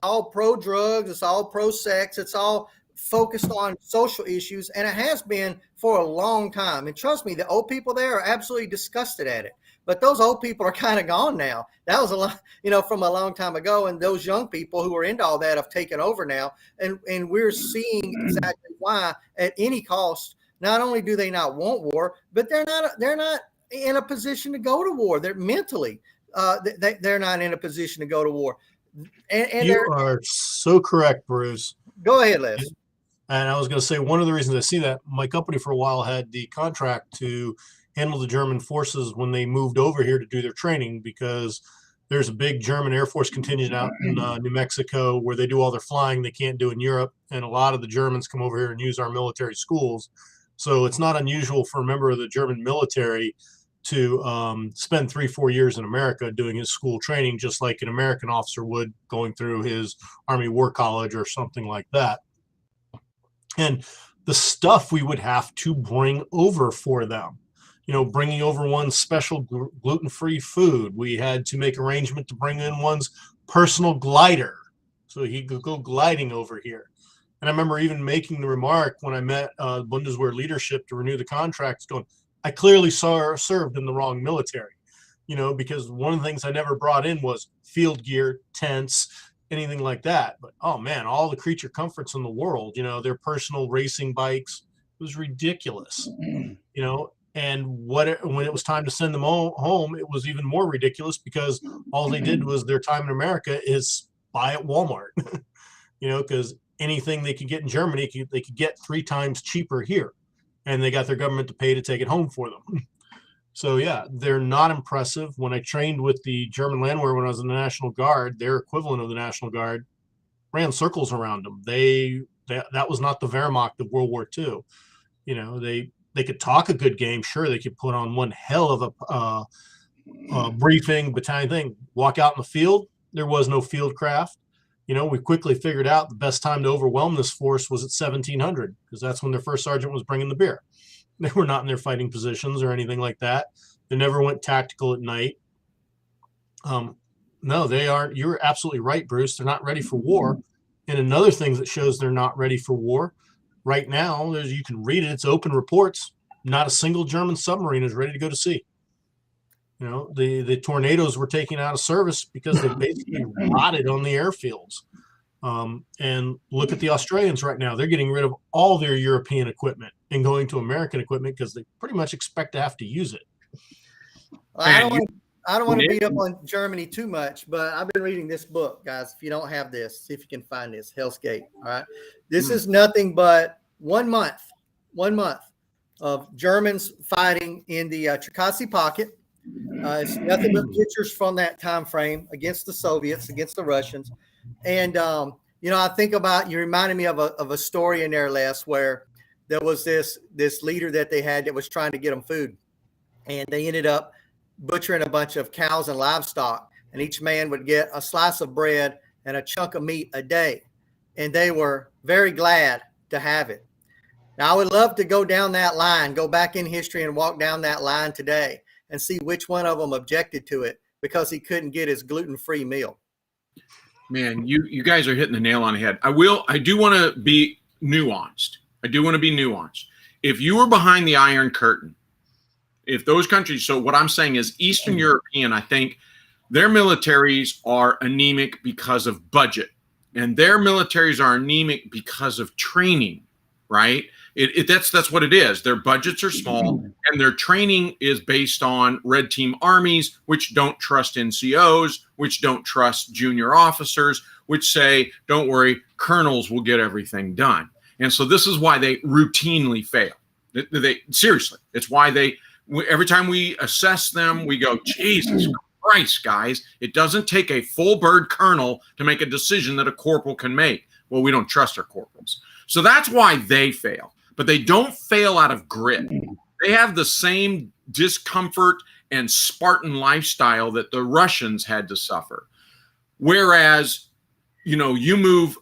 all pro-drugs. It's all pro-sex. It's all focused on social issues. And it has been for a long time. And trust me, the old people there are absolutely disgusted at it. But those old people are kind of gone now. That was a lot, from a long time ago. And those young people who are into all that have taken over now. And we're seeing exactly why at any cost. Not only do they not want war, but they're not in a position to go to war. They're mentally, they're not in a position to go to war. And you are so correct, Bruce. Go ahead, Les. And I was going to say, one of the reasons I see that, my company for a while had the contract to handle the German forces when they moved over here to do their training, because there's a big German Air Force contingent out in New Mexico where they do all their flying they can't do in Europe. And a lot of the Germans come over here and use our military schools. So it's not unusual for a member of the German military to spend 3-4 years in America doing his school training, just like an American officer would going through his Army War College or something like that. And the stuff we would have to bring over for them, you know, bringing over one's special gluten-free food. We had to make arrangement to bring in one's personal glider so he could go gliding over here. And I remember even making the remark when I met Bundeswehr leadership to renew the contracts, going, I clearly served in the wrong military, you know, because one of the things I never brought in was field gear, tents, anything like that. But, oh, man, all the creature comforts in the world, you know, their personal racing bikes, it was ridiculous, you know. And when it was time to send them home, it was even more ridiculous because all they did was their time in America is buy at Walmart, you know, because anything they could get in Germany, they could get 3 times cheaper here. And they got their government to pay to take it home for them. So, yeah, they're not impressive. When I trained with the German Landwehr when I was in the National Guard, their equivalent of the National Guard ran circles around them. That was not the Wehrmacht of World War II. You know, they could talk a good game. Sure, they could put on one hell of a briefing, battalion thing. Walk out in the field, there was no field craft. You know, we quickly figured out the best time to overwhelm this force was at 1700 because that's when their first sergeant was bringing the beer. They were not in their fighting positions or anything like that. They never went tactical at night. No, they aren't. You're absolutely right, Bruce. They're not ready for war. And another thing that shows they're not ready for war right now, you can read it. It's open reports. Not a single German submarine is ready to go to sea. You know, the Tornadoes were taken out of service because they basically rotted on the airfields. And look at the Australians right now. They're getting rid of all their European equipment and going to American equipment because they pretty much expect to have to use it. I don't want to beat up on Germany too much, but I've been reading this book, guys. If you don't have this, see if you can find this, Hell's Gate. All right. This is nothing but 1 month of Germans fighting in the Cherkasy Pocket. It's nothing but pictures from that time frame against the Soviets, against the Russians. And, you know, I think about, you reminded me of a story in there, Les, where there was this leader that they had that was trying to get them food. And they ended up butchering a bunch of cows and livestock. And each man would get a slice of bread and a chunk of meat a day. And they were very glad to have it. Now, I would love to go down that line, go back in history and walk down that line today and see which one of them objected to it because he couldn't get his gluten-free meal. Man, you guys are hitting the nail on the head. I do want to be nuanced. If you were behind the Iron Curtain, if those countries, so what I'm saying is Eastern European, I think their militaries are anemic because of budget, and their militaries are anemic because of training, right? That's what it is. Their budgets are small, and their training is based on red team armies, which don't trust NCOs, which don't trust junior officers, which say, don't worry, colonels will get everything done. And so this is why they routinely fail. Seriously, it's why every time we assess them, we go, Jesus Christ, guys, it doesn't take a full bird colonel to make a decision that a corporal can make. Well, we don't trust our corporals. So that's why they fail. But they don't fail out of grit. They have the same discomfort and Spartan lifestyle that the Russians had to suffer. Whereas, you know, you move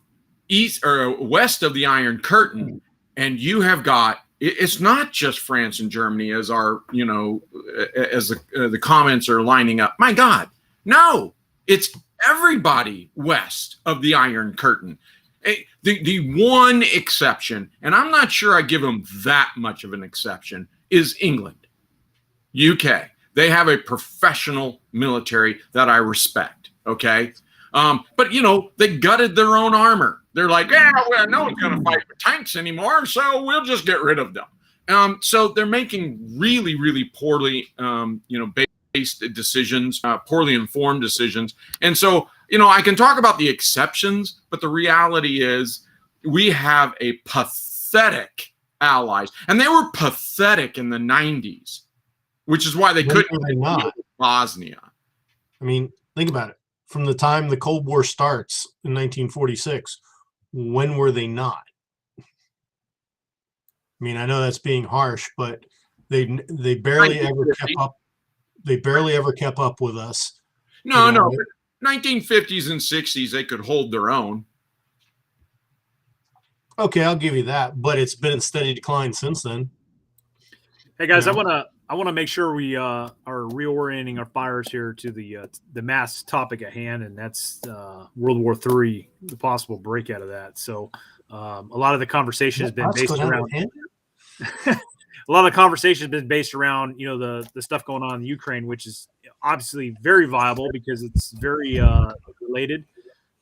east or west of the Iron Curtain, and you have got, it's not just France and Germany as our, you know, as the comments are lining up. My God, no, it's everybody west of the Iron Curtain. The one exception, and I'm not sure I give them that much of an exception, is England, UK. They have a professional military that I respect, okay? But, you know, they gutted their own armor. They're like, yeah, well, no one's going to fight with tanks anymore, so we'll just get rid of them. So they're making really, really poorly, you know, based decisions, poorly informed decisions. And so, you know, I can talk about the exceptions, but the reality is we have a pathetic allies, and they were pathetic in the 90s, which is why they couldn't deal with Bosnia. I mean, think about it. From the time the Cold War starts in 1946, when were they not? I mean, I know that's being harsh, but they barely ever kept up. they barely ever kept up with us. No, You know, no. 1950s and 60s, they could hold their own. Okay, I'll give you that, but it's been in steady decline since then. Hey guys, Yeah. I want to make sure we are reorienting our fires here to the mass topic at hand, and that's World War III, the possible breakout of that. So a lot of the conversation has been Let's based go down around to hand. a lot of the conversation has been based around the stuff going on in Ukraine, which is obviously very viable because it's very related.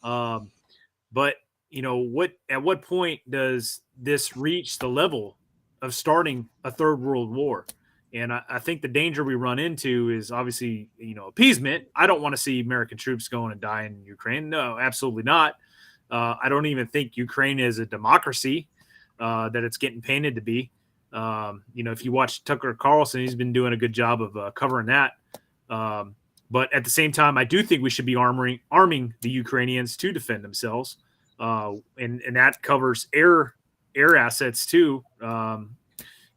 But at what point does this reach the level of starting a third world war? And I think the danger we run into is obviously, appeasement. I don't want to see American troops going and die in Ukraine. No, absolutely not. I don't even think Ukraine is a democracy that it's getting painted to be. If you watch Tucker Carlson, he's been doing a good job of covering that. But at the same time, I do think we should be arming the Ukrainians to defend themselves. And that covers air assets too,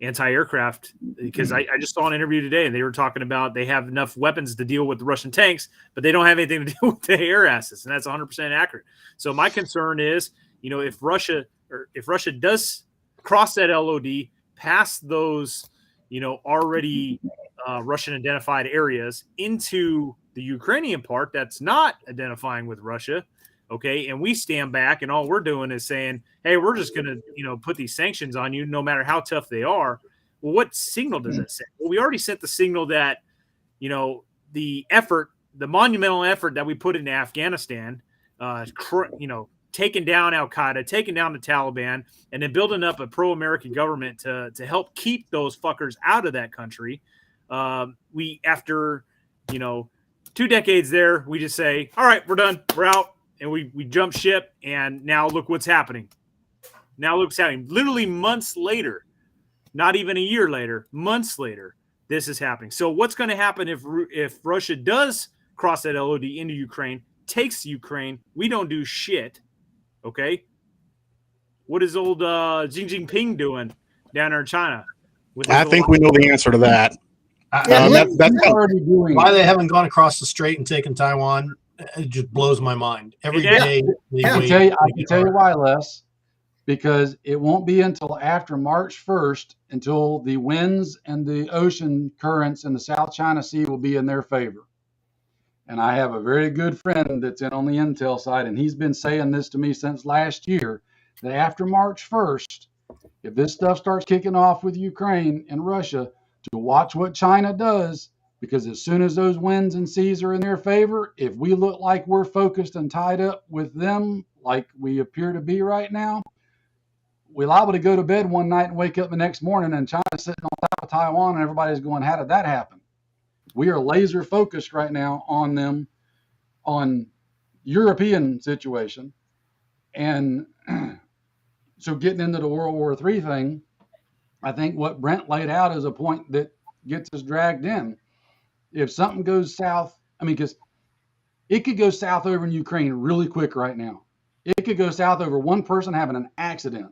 anti-aircraft, because I just saw an interview today and they were talking about they have enough weapons to deal with the Russian tanks, but they don't have anything to deal with the air assets, and that's 100% accurate. So my concern is, if Russia does cross that LOD past those, already Russian identified areas into the Ukrainian part that's not identifying with Russia. Okay. And we stand back and all we're doing is saying, hey, we're just going to, put these sanctions on you no matter how tough they are. Well, what signal does that send? Well, we already sent the signal that, the monumental effort that we put into Afghanistan, taking down Al-Qaeda, taking down the Taliban, and then building up a pro-American government to help keep those fuckers out of that country. After 2 decades there, we just say, all right, we're done. We're out. And we jump ship, and now look what's happening. Literally months later, not even a year later, months later, this is happening. So what's going to happen if Russia does cross that LOD into Ukraine, takes Ukraine? We don't do shit, okay? What is old Xi Jinping doing down there in China? I think we know the answer to that. That's already doing. Why they haven't gone across the strait and taken Taiwan? It just blows my mind. Every day. I can tell you why, Les. Because it won't be until after March 1st until the winds and the ocean currents in the South China Sea will be in their favor. And I have a very good friend that's in on the intel side, and he's been saying this to me since last year, that after March 1st, if this stuff starts kicking off with Ukraine and Russia, to watch what China does. Because as soon as those winds and seas are in their favor, if we look like we're focused and tied up with them, like we appear to be right now, we're liable to go to bed one night and wake up the next morning and China's sitting on top of Taiwan and everybody's going, how did that happen? We are laser focused right now on them, on European situation. And so getting into the World War III thing, I think what Brent laid out is a point that gets us dragged in. If something goes south, because it could go south over in Ukraine really quick right now. It could go south over one person having an accident.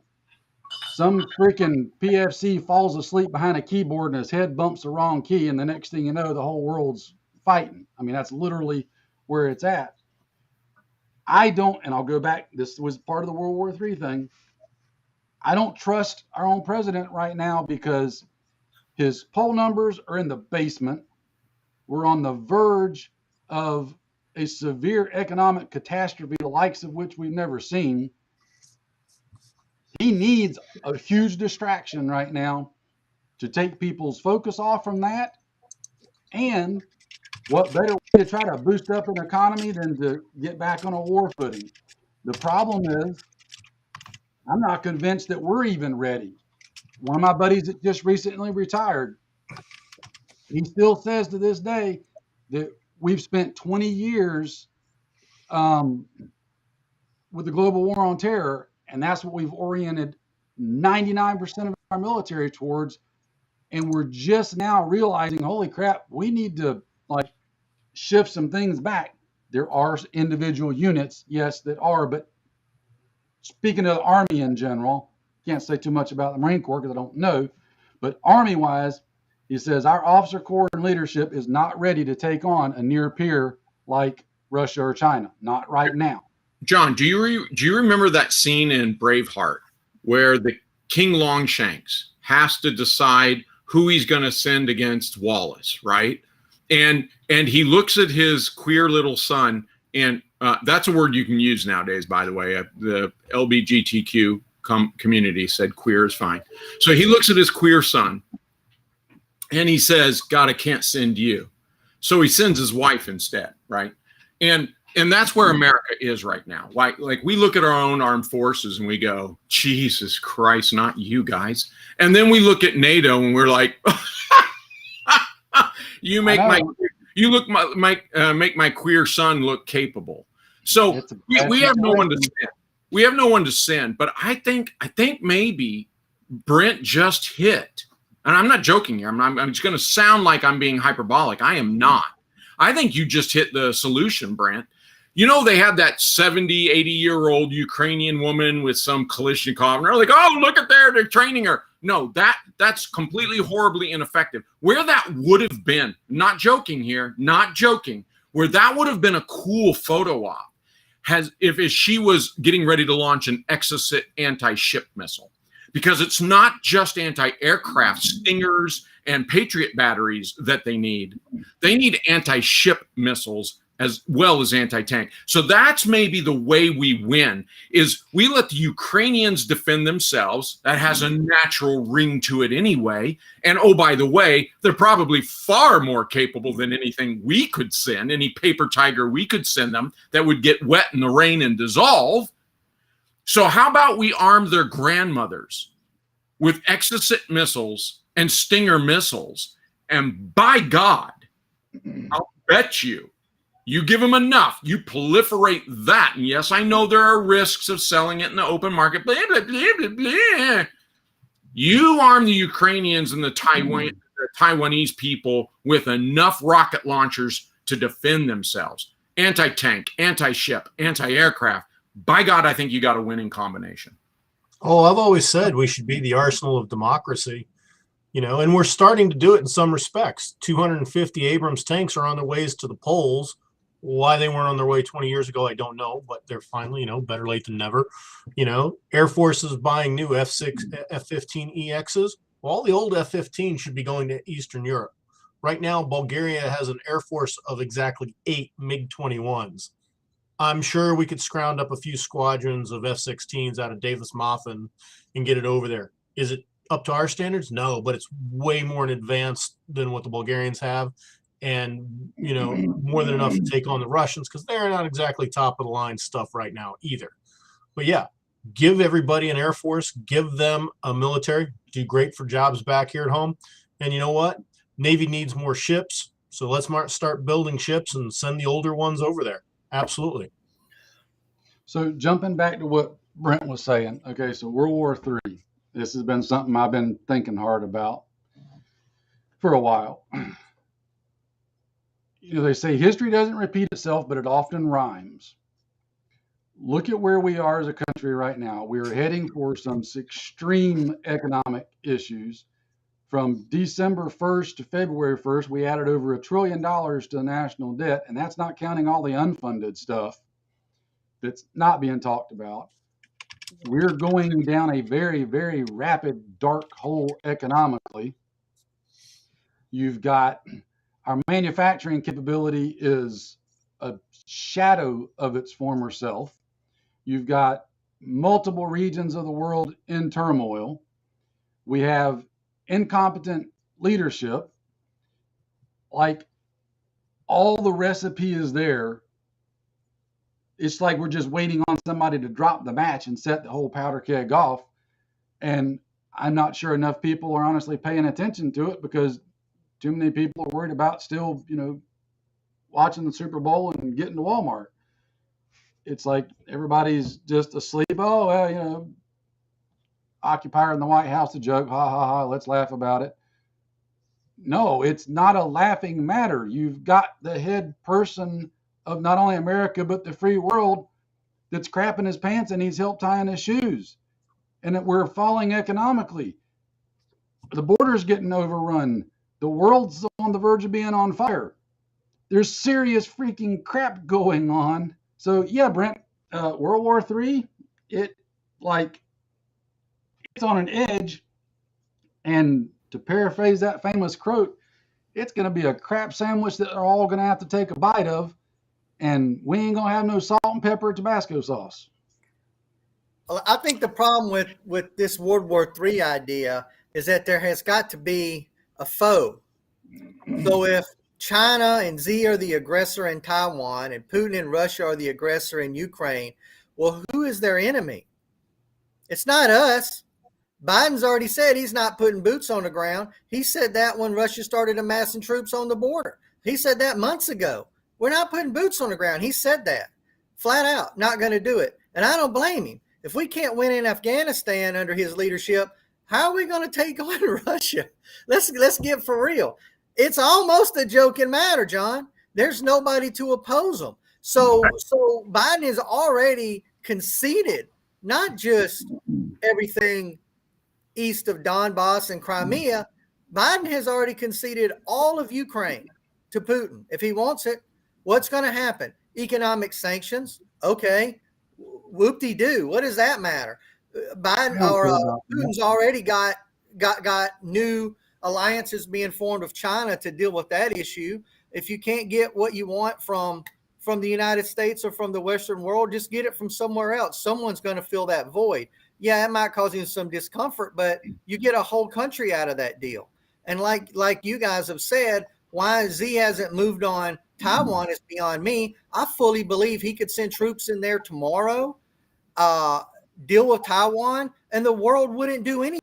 Some freaking PFC falls asleep behind a keyboard and his head bumps the wrong key, and the next thing you know, the whole world's fighting. That's literally where it's at. And I'll go back, this was part of the World War III thing. I don't trust our own president right now because his poll numbers are in the basement. We're on the verge of a severe economic catastrophe, the likes of which we've never seen. He needs a huge distraction right now to take people's focus off from that. And what better way to try to boost up an economy than to get back on a war footing? The problem is, I'm not convinced that we're even ready. One of my buddies that just recently retired, he still says to this day that we've spent 20 years with the global war on terror, and that's what we've oriented 99% of our military towards. And we're just now realizing, holy crap, we need to shift some things back. There are individual units, yes, that are, but speaking of the Army in general, can't say too much about the Marine Corps because I don't know, but Army-wise, He says, our officer corps and leadership is not ready to take on a near peer like Russia or China. Not right now. John, do you remember that scene in Braveheart where the King Longshanks has to decide who he's going to send against Wallace, right? And he looks at his queer little son, and that's a word you can use nowadays, by the way. The LGBTQ community said queer is fine. So he looks at his queer son, and he says, God, I can't send you. So he sends his wife instead, right? And that's where America is right now. Like we look at our own armed forces and we go, Jesus Christ, not you guys. And then we look at NATO and we're like, you make make my queer son look capable. So we have no one to send. We have no one to send. But I think maybe Brent just hit. And I'm not joking here. I'm just going to sound like I'm being hyperbolic. I am not. I think you just hit the solution, Brent. You know, they had that 70, 80-year-old Ukrainian woman with some Kalashnikov, and they're like, oh, look at they're training her. No, that's completely horribly ineffective. Where that would have been, not joking here, not joking, where that would have been a cool photo op, if she was getting ready to launch an Exocet anti-ship missile. Because it's not just anti-aircraft Stingers and Patriot batteries that they need. They need anti-ship missiles as well as anti-tank. So that's maybe the way we win, is we let the Ukrainians defend themselves. That has a natural ring to it anyway. And oh, by the way, they're probably far more capable than anything we could send, any paper tiger we could send them that would get wet in the rain and dissolve. So how about we arm their grandmothers with Exocet missiles and Stinger missiles? And by God, I'll bet you give them enough, you proliferate that. And yes, I know there are risks of selling it in the open market, blah, blah, blah, blah, blah. You arm the Ukrainians and the Taiwanese people with enough rocket launchers to defend themselves. Anti-tank, anti-ship, anti-aircraft. By God, I think you got a winning combination. Oh, I've always said we should be the arsenal of democracy, and we're starting to do it in some respects. 250 Abrams tanks are on their ways to the polls. Why they weren't on their way 20 years ago, I don't know, but they're finally, better late than never. Air Force is buying new F-15EXs. Well, all the old F-15 should be going to Eastern Europe. Right now, Bulgaria has an air force of exactly 8 MiG-21s. I'm sure we could scrounge up a few squadrons of F-16s out of Davis Moffin and get it over there. Is it up to our standards? No, but it's way more in advance than what the Bulgarians have. And, more than enough to take on the Russians, because they're not exactly top of the line stuff right now either. But yeah, give everybody an air force, give them a military, do great for jobs back here at home. And you know what? Navy needs more ships. So let's start building ships and send the older ones over there. Absolutely. So jumping back to what Brent was saying, okay, so World War III, this has been something I've been thinking hard about for a while. They say history doesn't repeat itself, but it often rhymes. Look at where we are as a country right now. We're heading for some extreme economic issues. From December 1st to February 1st, we added over $1 trillion to the national debt, and that's not counting all the unfunded stuff that's not being talked about. We're going down a very, very rapid dark hole economically. You've got our manufacturing capability is a shadow of its former self. You've got multiple regions of the world in turmoil. We have incompetent leadership. Like, all the recipe is there. It's like we're just waiting on somebody to drop the match and set the whole powder keg off. And I'm not sure enough people are honestly paying attention to it, because too many people are worried about still, watching the Super Bowl and getting to Walmart. It's like everybody's just asleep. Oh, well, occupier in the White House, a joke. Ha, ha, ha. Let's laugh about it. No, it's not a laughing matter. You've got the head person of not only America, but the free world that's crapping his pants and needs help tying his shoes. And that we're falling economically. The border's getting overrun. The world's on the verge of being on fire. There's serious freaking crap going on. So yeah, Brent, World War III, it's on an edge. And to paraphrase that famous quote, it's going to be a crap sandwich that they're all going to have to take a bite of. And we ain't going to have no salt and pepper Tabasco sauce. Well, I think the problem with this World War III idea is that there has got to be a foe. So if China and Xi are the aggressor in Taiwan and Putin and Russia are the aggressor in Ukraine, well, who is their enemy? It's not us. Biden's already said he's not putting boots on the ground. He said that when Russia started amassing troops on the border. He said that months ago. We're not putting boots on the ground. He said that flat out, not going to do it. And I don't blame him. If we can't win in Afghanistan under his leadership, how are we going to take on Russia? Let's get for real. It's almost a joking matter, John. There's nobody to oppose him. So Biden has already conceded not just everything east of Donbass and Crimea. Biden has already conceded all of Ukraine to Putin. If he wants it, what's going to happen? Economic sanctions? Okay. Whoop-de-doo. What does that matter? Biden or Putin's already got new alliances being formed with China to deal with that issue. If you can't get what you want from the United States or from the Western world, just get it from somewhere else. Someone's going to fill that void. Yeah, it might cause you some discomfort, but you get a whole country out of that deal. And like you guys have said, why Xi hasn't moved on Taiwan is beyond me. I fully believe he could send troops in there tomorrow, deal with Taiwan, and the world wouldn't do anything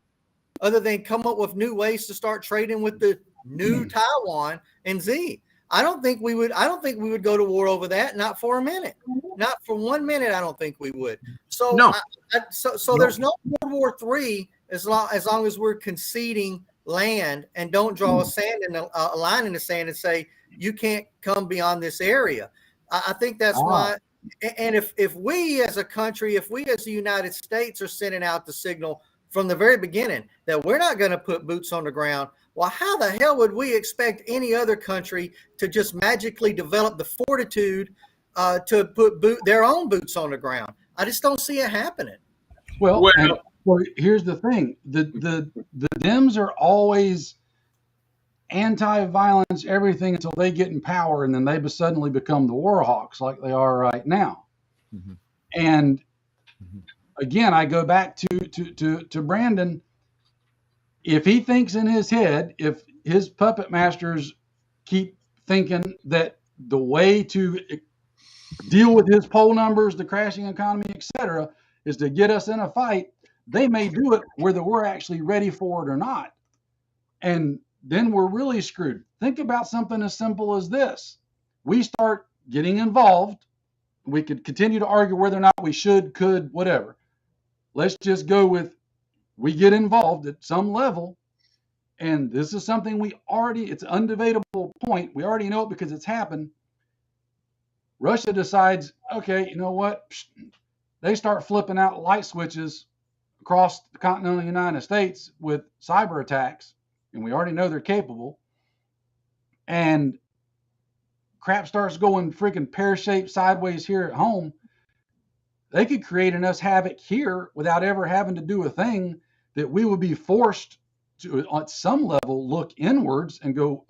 other than come up with new ways to start trading with the new Taiwan and Xi. I don't think we would go to war over that. Not for a minute. Not for 1 minute. I don't think we would. So No. There's no World War III as long as we're conceding land and don't draw a line in the sand and say you can't come beyond this area. I think that's why. And if we as a country, if we as the United States are sending out the signal from the very beginning that we're not going to put boots on the ground, well, how the hell would we expect any other country to just magically develop the fortitude to put their own boots on the ground? I just don't see it happening. Well, here's the thing: the Dems are always anti-violence, everything until they get in power, and then they suddenly become the war hawks like they are right now. Mm-hmm. And again, I go back to Brandon. If he thinks in his head, if his puppet masters keep thinking that the way to deal with his poll numbers, the crashing economy, etc., is to get us in a fight, they may do it whether we're actually ready for it or not. And then we're really screwed. Think about something as simple as this. We start getting involved. We could continue to argue whether or not we should, could, whatever. Let's just go with we get involved at some level. And this is something it's an undebatable point. We already know it because it's happened. Russia decides, okay, you know what? They start flipping out light switches across the continental United States with cyber attacks. And we already know they're capable. And crap starts going freaking pear-shaped sideways here at home. They could create enough havoc here without ever having to do a thing that we would be forced to, at some level, look inwards and go,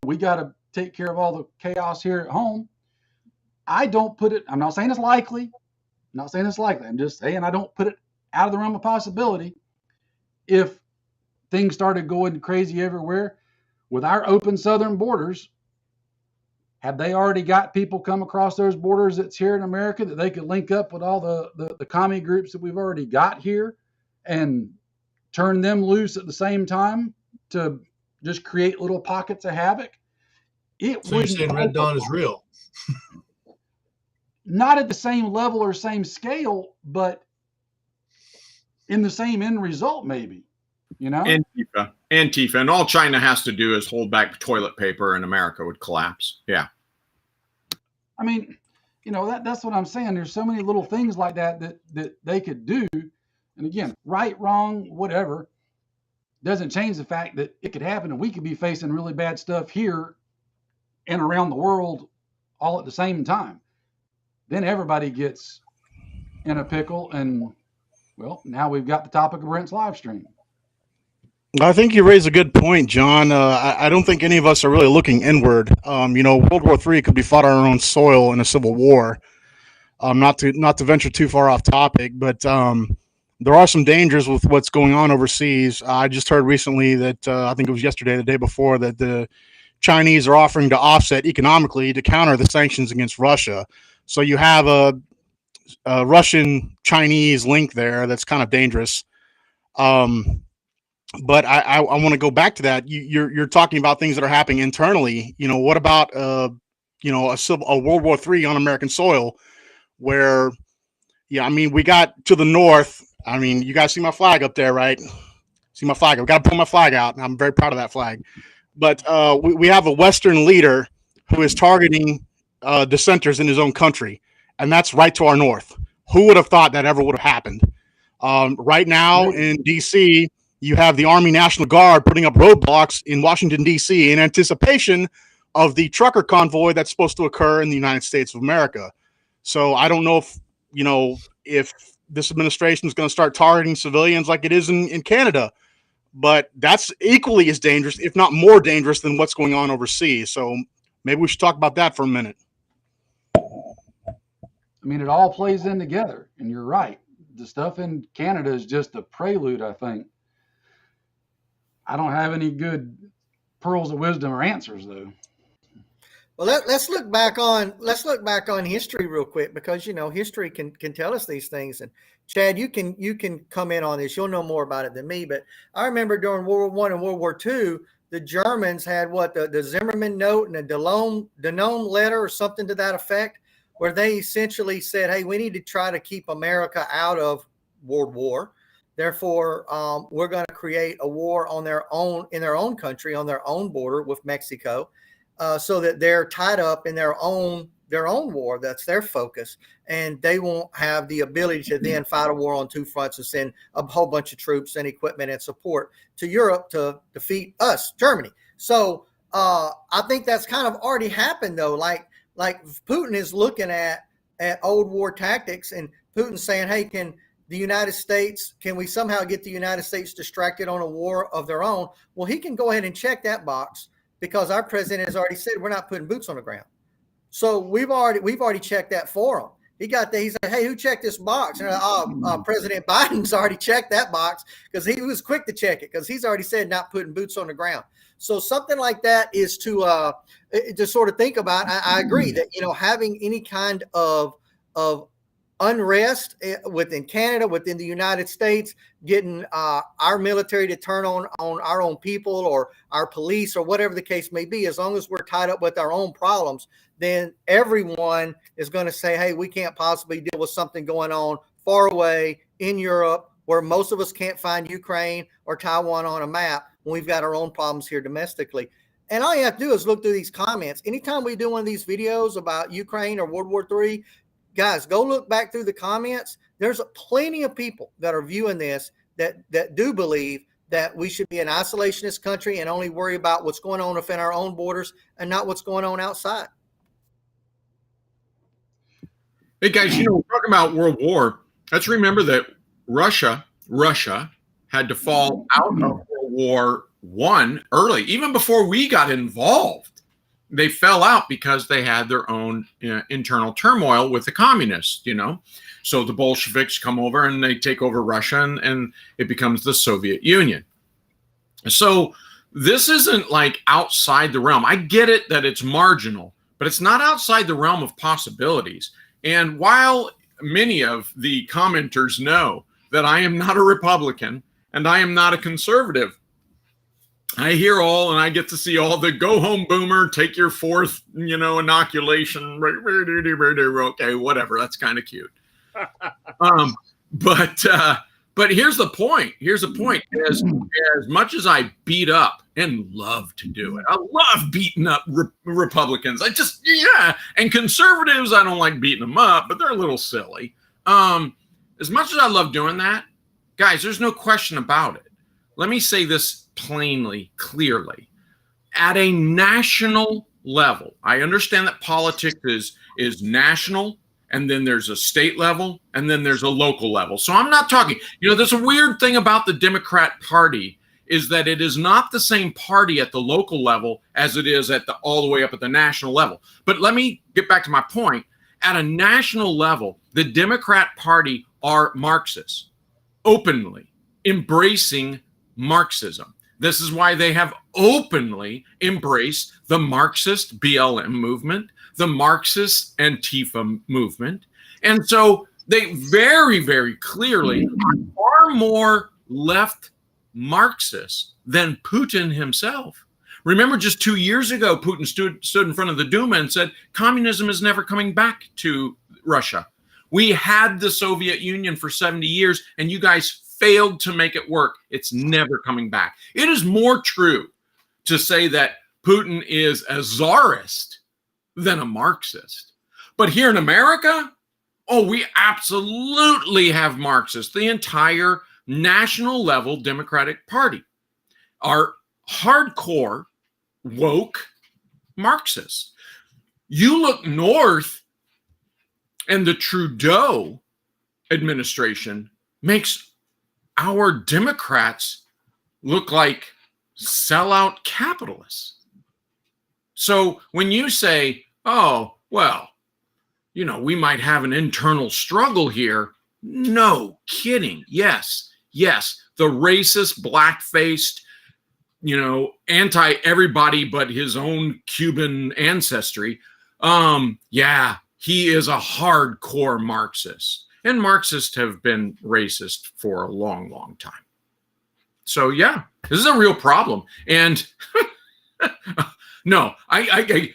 we got to take care of all the chaos here at home. I'm not saying it's likely. I'm just saying I don't put it out of the realm of possibility. If things started going crazy everywhere with our open southern borders, have they already got people come across those borders that's here in America that they could link up with all the commie groups that we've already got here and turn them loose at the same time to just create little pockets of havoc? So you're saying Red Dawn is real? Not at the same level or same scale, but in the same end result, maybe. You know? Antifa. And all China has to do is hold back toilet paper and America would collapse. Yeah. I mean, that's what I'm saying. There's so many little things like that they could do. And again, right, wrong, whatever. doesn't change the fact that it could happen and we could be facing really bad stuff here and around the world all at the same time. Then everybody gets in a pickle, and well, now we've got the topic of Brent's live stream. I think you raise a good point, John. I don't think any of us are really looking inward. World War III could be fought on our own soil in a civil war. Not to venture too far off topic, but there are some dangers with what's going on overseas. I just heard recently that I think it was yesterday, the day before, that the Chinese are offering to offset economically to counter the sanctions against Russia. So you have a Russian-Chinese link there that's kind of dangerous. But I want to go back to that. You're talking about things that are happening internally. What about a World War III on American soil, where, we got to the north. You guys see my flag up there, right? See my flag? I've got to pull my flag out, and I'm very proud of that flag. But we have a Western leader who is targeting dissenters in his own country, and that's right to our north. Who would have thought that ever would have happened? Right now in D.C., you have the Army National Guard putting up roadblocks in Washington, D.C. in anticipation of the trucker convoy that's supposed to occur in the United States of America. So I don't know if this administration is going to start targeting civilians like it is in Canada, but that's equally as dangerous, if not more dangerous, than what's going on overseas. So maybe we should talk about that for a minute. It all plays in together, and you're right. The stuff in Canada is just a prelude, I think. I don't have any good pearls of wisdom or answers, though. Well, let's look back on history real quick, because history can tell us these things. And Chad, you can come in on this. You'll know more about it than me. But I remember during World War I and World War II, the Germans had the Zimmerman note and a Denome letter or something to that effect, where they essentially said, "Hey, we need to try to keep America out of World War. Therefore, we're going to create a war in their own country, on their own border with Mexico, so that they're tied up in their own war. That's their focus, and they won't have the ability to then fight a war on two fronts and send a whole bunch of troops and equipment and support to Europe to defeat us, Germany." So I think that's kind of already happened, though. Like Putin is looking at old war tactics, and Putin's saying, "Hey, can we somehow get the United States distracted on a war of their own?" Well, he can go ahead and check that box, because our president has already said we're not putting boots on the ground. So we've already checked that for him. He said, "Hey, who checked this box?" And President Biden's already checked that box, because he was quick to check it, because he's already said not putting boots on the ground. So something like that is to sort of think about. I agree that having any kind of unrest within Canada, within the United States, getting our military to turn on our own people or our police or whatever the case may be, as long as we're tied up with our own problems, then everyone is going to say, "Hey, we can't possibly deal with something going on far away in Europe, where most of us can't find Ukraine or Taiwan on a map, when we've got our own problems here domestically." And all you have to do is look through these comments. Anytime we do one of these videos about Ukraine or World War III, guys, go look back through the comments. There's plenty of people that are viewing this that do believe that we should be an isolationist country and only worry about what's going on within our own borders and not what's going on outside. Hey guys, we're talking about World War. Let's remember that Russia had to fall out of World War I early, even before we got involved. They fell out because they had their own internal turmoil with the communists, So the Bolsheviks come over and they take over Russia, and it becomes the Soviet Union. So this isn't like outside the realm. I get it that it's marginal, but it's not outside the realm of possibilities. And while many of the commenters know that I am not a Republican and I am not a conservative, I hear and I get to see all the "go home boomer, take your fourth, inoculation." Okay, whatever. That's kind of cute. But here's the point. As much as I beat up and love to do it, I love beating up Republicans. And conservatives, I don't like beating them up, but they're a little silly. As much as I love doing that, guys, there's no question about it. Let me say this plainly, clearly, at a national level. I understand that politics is national, and then there's a state level, and then there's a local level. So I'm not talking, there's a weird thing about the Democrat Party is that it is not the same party at the local level as it is at all the way up at the national level. But let me get back to my point. At a national level, the Democrat Party are Marxists, openly embracing Marxism. This is why they have openly embraced the Marxist BLM movement, the Marxist Antifa movement. And so they very, very clearly are far more left Marxist than Putin himself. Remember, just 2 years ago, Putin stood in front of the Duma and said, communism is never coming back to Russia. We had the Soviet Union for 70 years, and you guys failed to make it work. It's never coming back. It is more true to say that Putin is a czarist than a Marxist. But here in America, we absolutely have Marxists. The entire national level Democratic Party are hardcore, woke Marxists. You look north, and the Trudeau administration makes our Democrats look like sellout capitalists. So when you say, we might have an internal struggle here, no kidding. Yes, the racist, black-faced, anti-everybody but his own Cuban ancestry, he is a hardcore Marxist. And Marxists have been racist for a long, long time. So, this is a real problem. And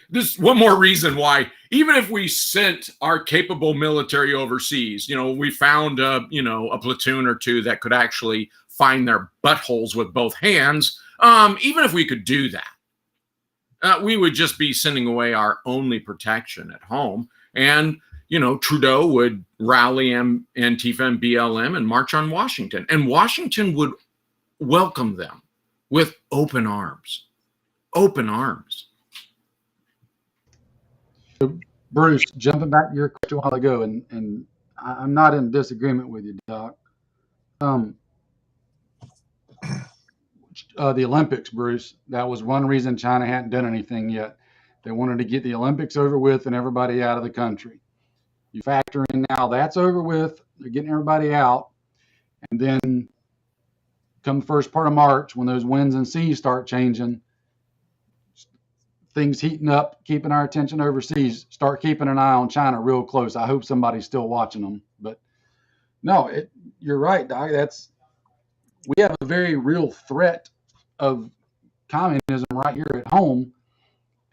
this is one more reason why, even if we sent our capable military overseas, we found a platoon or two that could actually find their buttholes with both hands. Even if we could do that, we would just be sending away our only protection at home. And Trudeau would rally Antifa and BLM and march on Washington. And Washington would welcome them with open arms. Open arms. Bruce, jumping back to your question a while ago, and I'm not in disagreement with you, Doc. The Olympics, Bruce, that was one reason China hadn't done anything yet. They wanted to get the Olympics over with and everybody out of the country. You factor in now that's over with, they're getting everybody out, and then come the first part of March, when those winds and seas start changing, things heating up, keeping our attention overseas, start keeping an eye on China real close. I hope somebody's still watching them. But no, you're right, Doc. We have a very real threat of communism right here at home,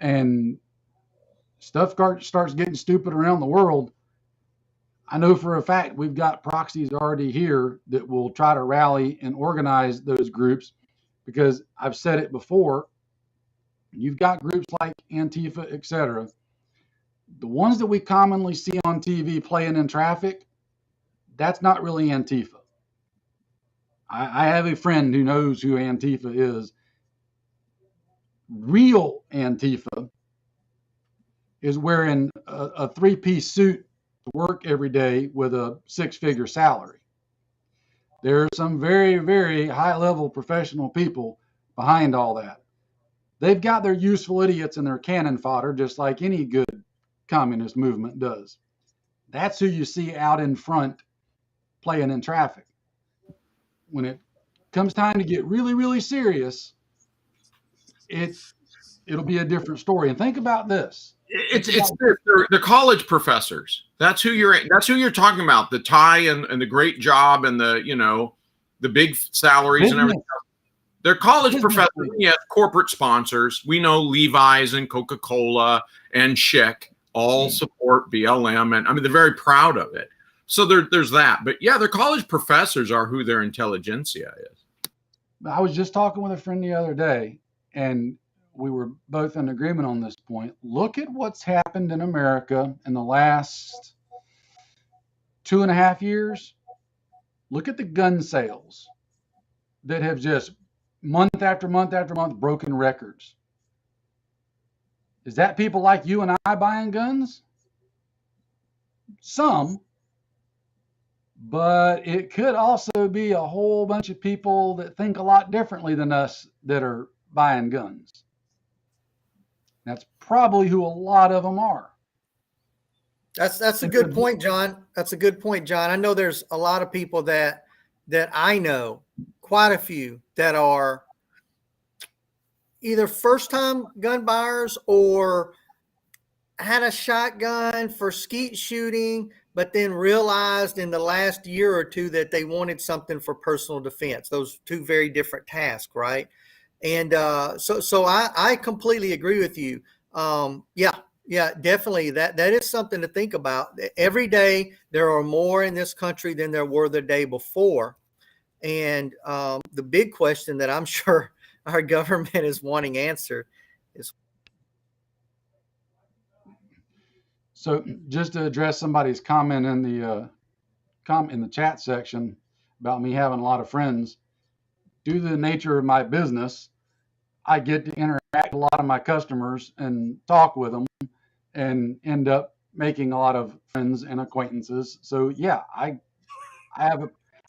and stuff starts getting stupid around the world. I know for a fact we've got proxies already here that will try to rally and organize those groups, because I've said it before, you've got groups like Antifa, etc. The ones that we commonly see on TV playing in traffic, that's not really Antifa. I have a friend who knows who Antifa is. Real Antifa is wearing a three-piece suit to work every day with a six-figure salary. There are some very, very high-level professional people behind all that. They've got their useful idiots and their cannon fodder, just like any good communist movement does. That's who you see out in front playing in traffic. When it comes time to get really, really serious, it'll be a different story. And think about this. They're college professors. That's who you're talking about. The tie and the great job and the big salaries and everything else. They're college professors. Yes, corporate sponsors. We know Levi's and Coca-Cola and Schick all support BLM, and they're very proud of it. So there's that. But yeah, their college professors are who their intelligentsia is. I was just talking with a friend the other day, and we were both in agreement on this point. Look at what's happened in America in the last 2.5 years. Look at the gun sales that have just month after month after month, broken records. Is that people like you and I buying guns? Some, but it could also be a whole bunch of people that think a lot differently than us that are buying guns. That's probably who a lot of them are. That's a good point, John. That's a good point, John. I know there's a lot of people that I know, quite a few, that are either first-time gun buyers or had a shotgun for skeet shooting, but then realized in the last year or two that they wanted something for personal defense. Those two very different tasks, right? And so I completely agree with you. Yeah, definitely. That is something to think about. Every day there are more in this country than there were the day before. And the big question that I'm sure our government is wanting answered is. So just to address somebody's comment in the chat section about me having a lot of friends, due to the nature of my business, I get to interact with a lot of my customers and talk with them and end up making a lot of friends and acquaintances. So yeah, I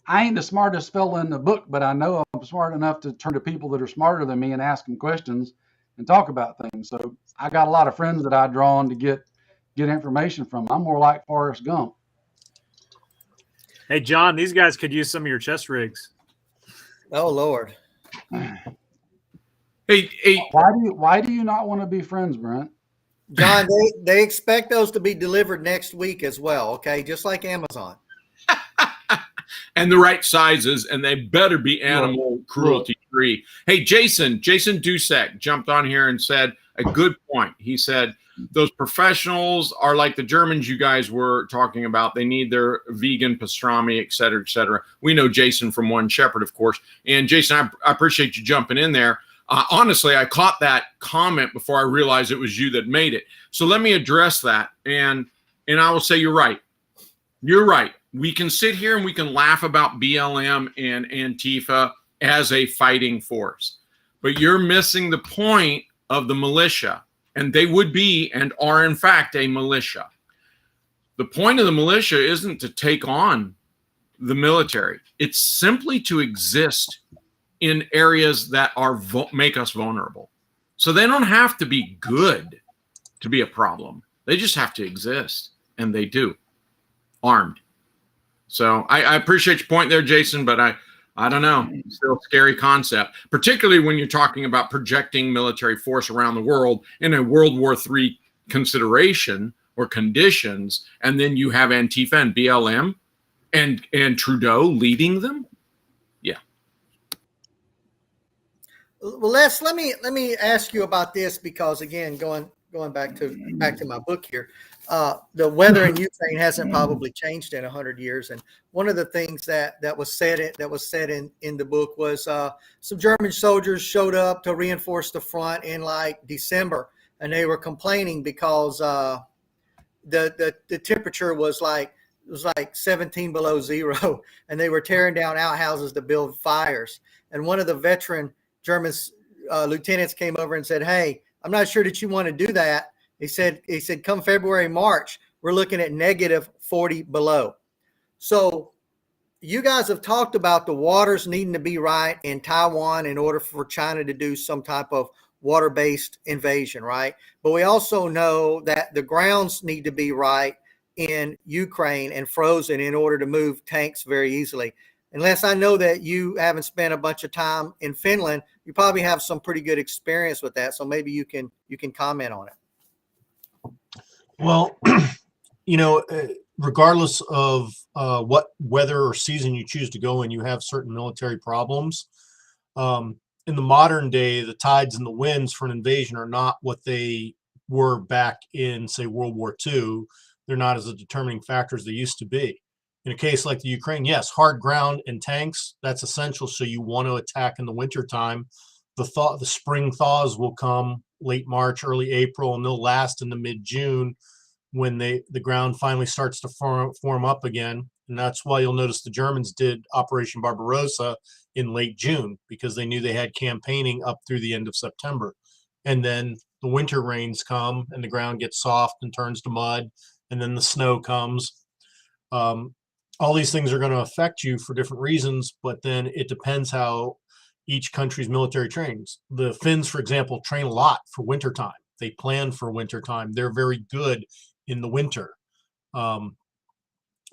ain't the smartest fella in the book, but I know I'm smart enough to turn to people that are smarter than me and ask them questions and talk about things. So I got a lot of friends that I draw on to get information from. I'm more like Forrest Gump. Hey, John, these guys could use some of your chest rigs. Oh, Lord. Hey, Why do you not want to be friends, Brent? John, they expect those to be delivered next week as well, okay? Just like Amazon. and the right sizes, and they better be animal cruelty free. Hey, Jason Dusek jumped on here and said a good point. He said, those professionals are like the Germans you guys were talking about. They need their vegan pastrami, et cetera, et cetera. We know Jason from One Shepherd, of course. And Jason, I appreciate you jumping in there. Honestly, I caught that comment before I realized it was you that made it. So let me address that. And I will say you're right. You're right. We can sit here and we can laugh about BLM and Antifa as a fighting force. But you're missing the point of the militia. And they would be and are, in fact, a militia. The point of the militia isn't to take on the military. It's simply to exist in areas that are make us vulnerable. So they don't have to be good to be a problem. They just have to exist, and they do, armed. So I appreciate your point there, Jason, but I don't know. It's still a scary concept, particularly when you're talking about projecting military force around the world in a World War III consideration or conditions, and then you have Antifa and BLM and Trudeau leading them. Yeah. Well, Les, let me ask you about this because again, going back to my book here, the weather in Ukraine hasn't probably changed in 100 years, and one of the things that was said in the book was some German soldiers showed up to reinforce the front in like December, and they were complaining because the temperature was like 17 below zero, and they were tearing down outhouses to build fires. And one of the veteran German lieutenants came over and said, "Hey, I'm not sure that you want to do that." He said, come February, March, we're looking at negative 40 below. So you guys have talked about the waters needing to be right in Taiwan in order for China to do some type of water-based invasion, right? But we also know that the grounds need to be right in Ukraine and frozen in order to move tanks very easily. Unless I know that you haven't spent a bunch of time in Finland, you probably have some pretty good experience with that. So maybe you can comment on it. Well, regardless of what weather or season you choose to go in, you have certain military problems. In the modern day, the tides and the winds for an invasion are not what they were back in, say, World War II. They're not as a determining factor as they used to be. In a case like the Ukraine, yes, hard ground and tanks, that's essential. So you want to attack in the wintertime. The spring thaws will come late March, early April, and they'll last into mid-June when the ground finally starts to form up again. And that's why you'll notice the Germans did Operation Barbarossa in late June, because they knew they had campaigning up through the end of September. And then the winter rains come and the ground gets soft and turns to mud, and then the snow comes. All these things are going to affect you for different reasons, but then it depends how each country's military trains. The Finns, for example, train a lot for wintertime. They plan for wintertime. They're very good in the winter. The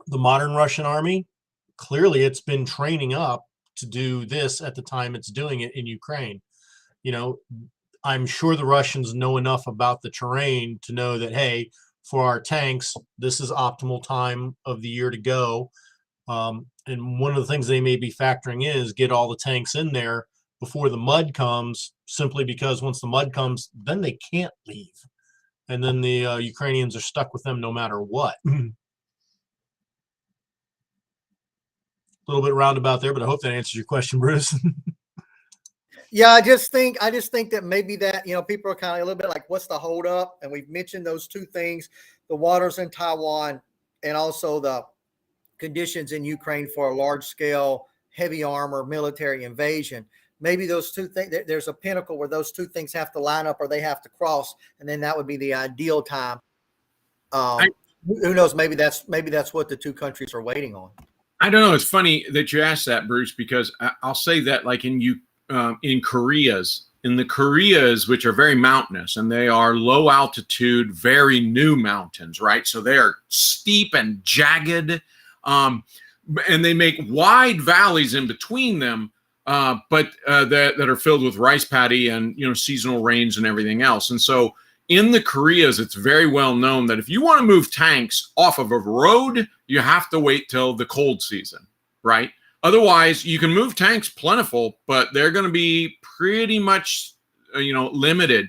modern Russian army, clearly it's been training up to do this at the time it's doing it in Ukraine. You know, I'm sure the Russians know enough about the terrain to know that, hey, for our tanks, this is optimal time of the year to go. And one of the things they may be factoring in is get all the tanks in there before the mud comes, simply because once the mud comes, then they can't leave. And then the Ukrainians are stuck with them no matter what. A little bit roundabout there, but I hope that answers your question, Bruce. Yeah, I just think that maybe that, people are kind of a little bit like, what's the holdup? And we've mentioned those two things, the waters in Taiwan and also the conditions in Ukraine for a large scale, heavy armor military invasion. Maybe those two things, there's a pinnacle where those two things have to line up or they have to cross. And then that would be the ideal time. Who knows? Maybe that's what the two countries are waiting on. I don't know. It's funny that you asked that, Bruce, because I'll say that like in the Koreas, which are very mountainous, and they are low altitude, very new mountains, right? So they are steep and jagged, and they make wide valleys in between them, but that are filled with rice paddy and seasonal rains and everything else. And so in the Koreas, it's very well known that if you want to move tanks off of a road, you have to wait till the cold season, right? Otherwise, you can move tanks plentiful, but they're going to be pretty much, limited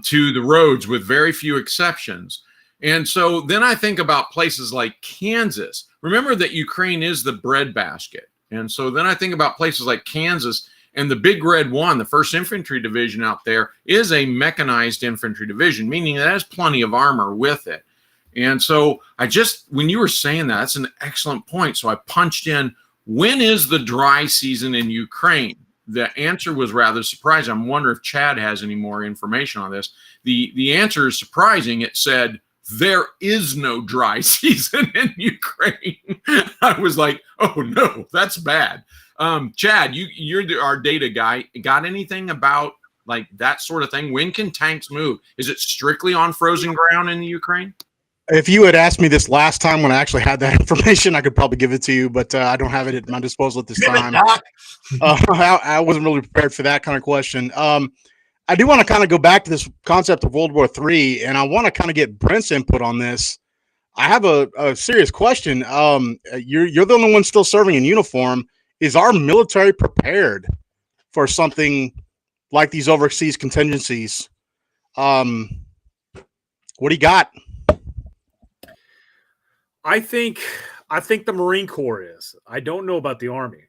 to the roads with very few exceptions. And so then I think about places like Kansas. Remember that Ukraine is the breadbasket. And so then I think about places like Kansas, and the Big Red 1, the 1st Infantry Division out there, is a mechanized infantry division, meaning it has plenty of armor with it. And so when you were saying that, that's an excellent point. So I punched in, when is the dry season in Ukraine? The answer was rather surprising. I'm wondering if Chad has any more information on this. The answer is surprising. It said, there is no dry season in Ukraine. I was like, oh no, that's bad. Chad, you're our data guy. Got anything about like that sort of thing? When can tanks move? Is it strictly on frozen ground in the Ukraine? If you had asked me this last time when I actually had that information, I could probably give it to you, but I don't have it at my disposal at this time. I wasn't really prepared for that kind of question. I do want to kind of go back to this concept of World War III, and I want to kind of get Brent's input on this. I have a serious question. You're the only one still serving in uniform. Is our military prepared for something like these overseas contingencies? What do you got? I think the Marine Corps is. I don't know about the Army.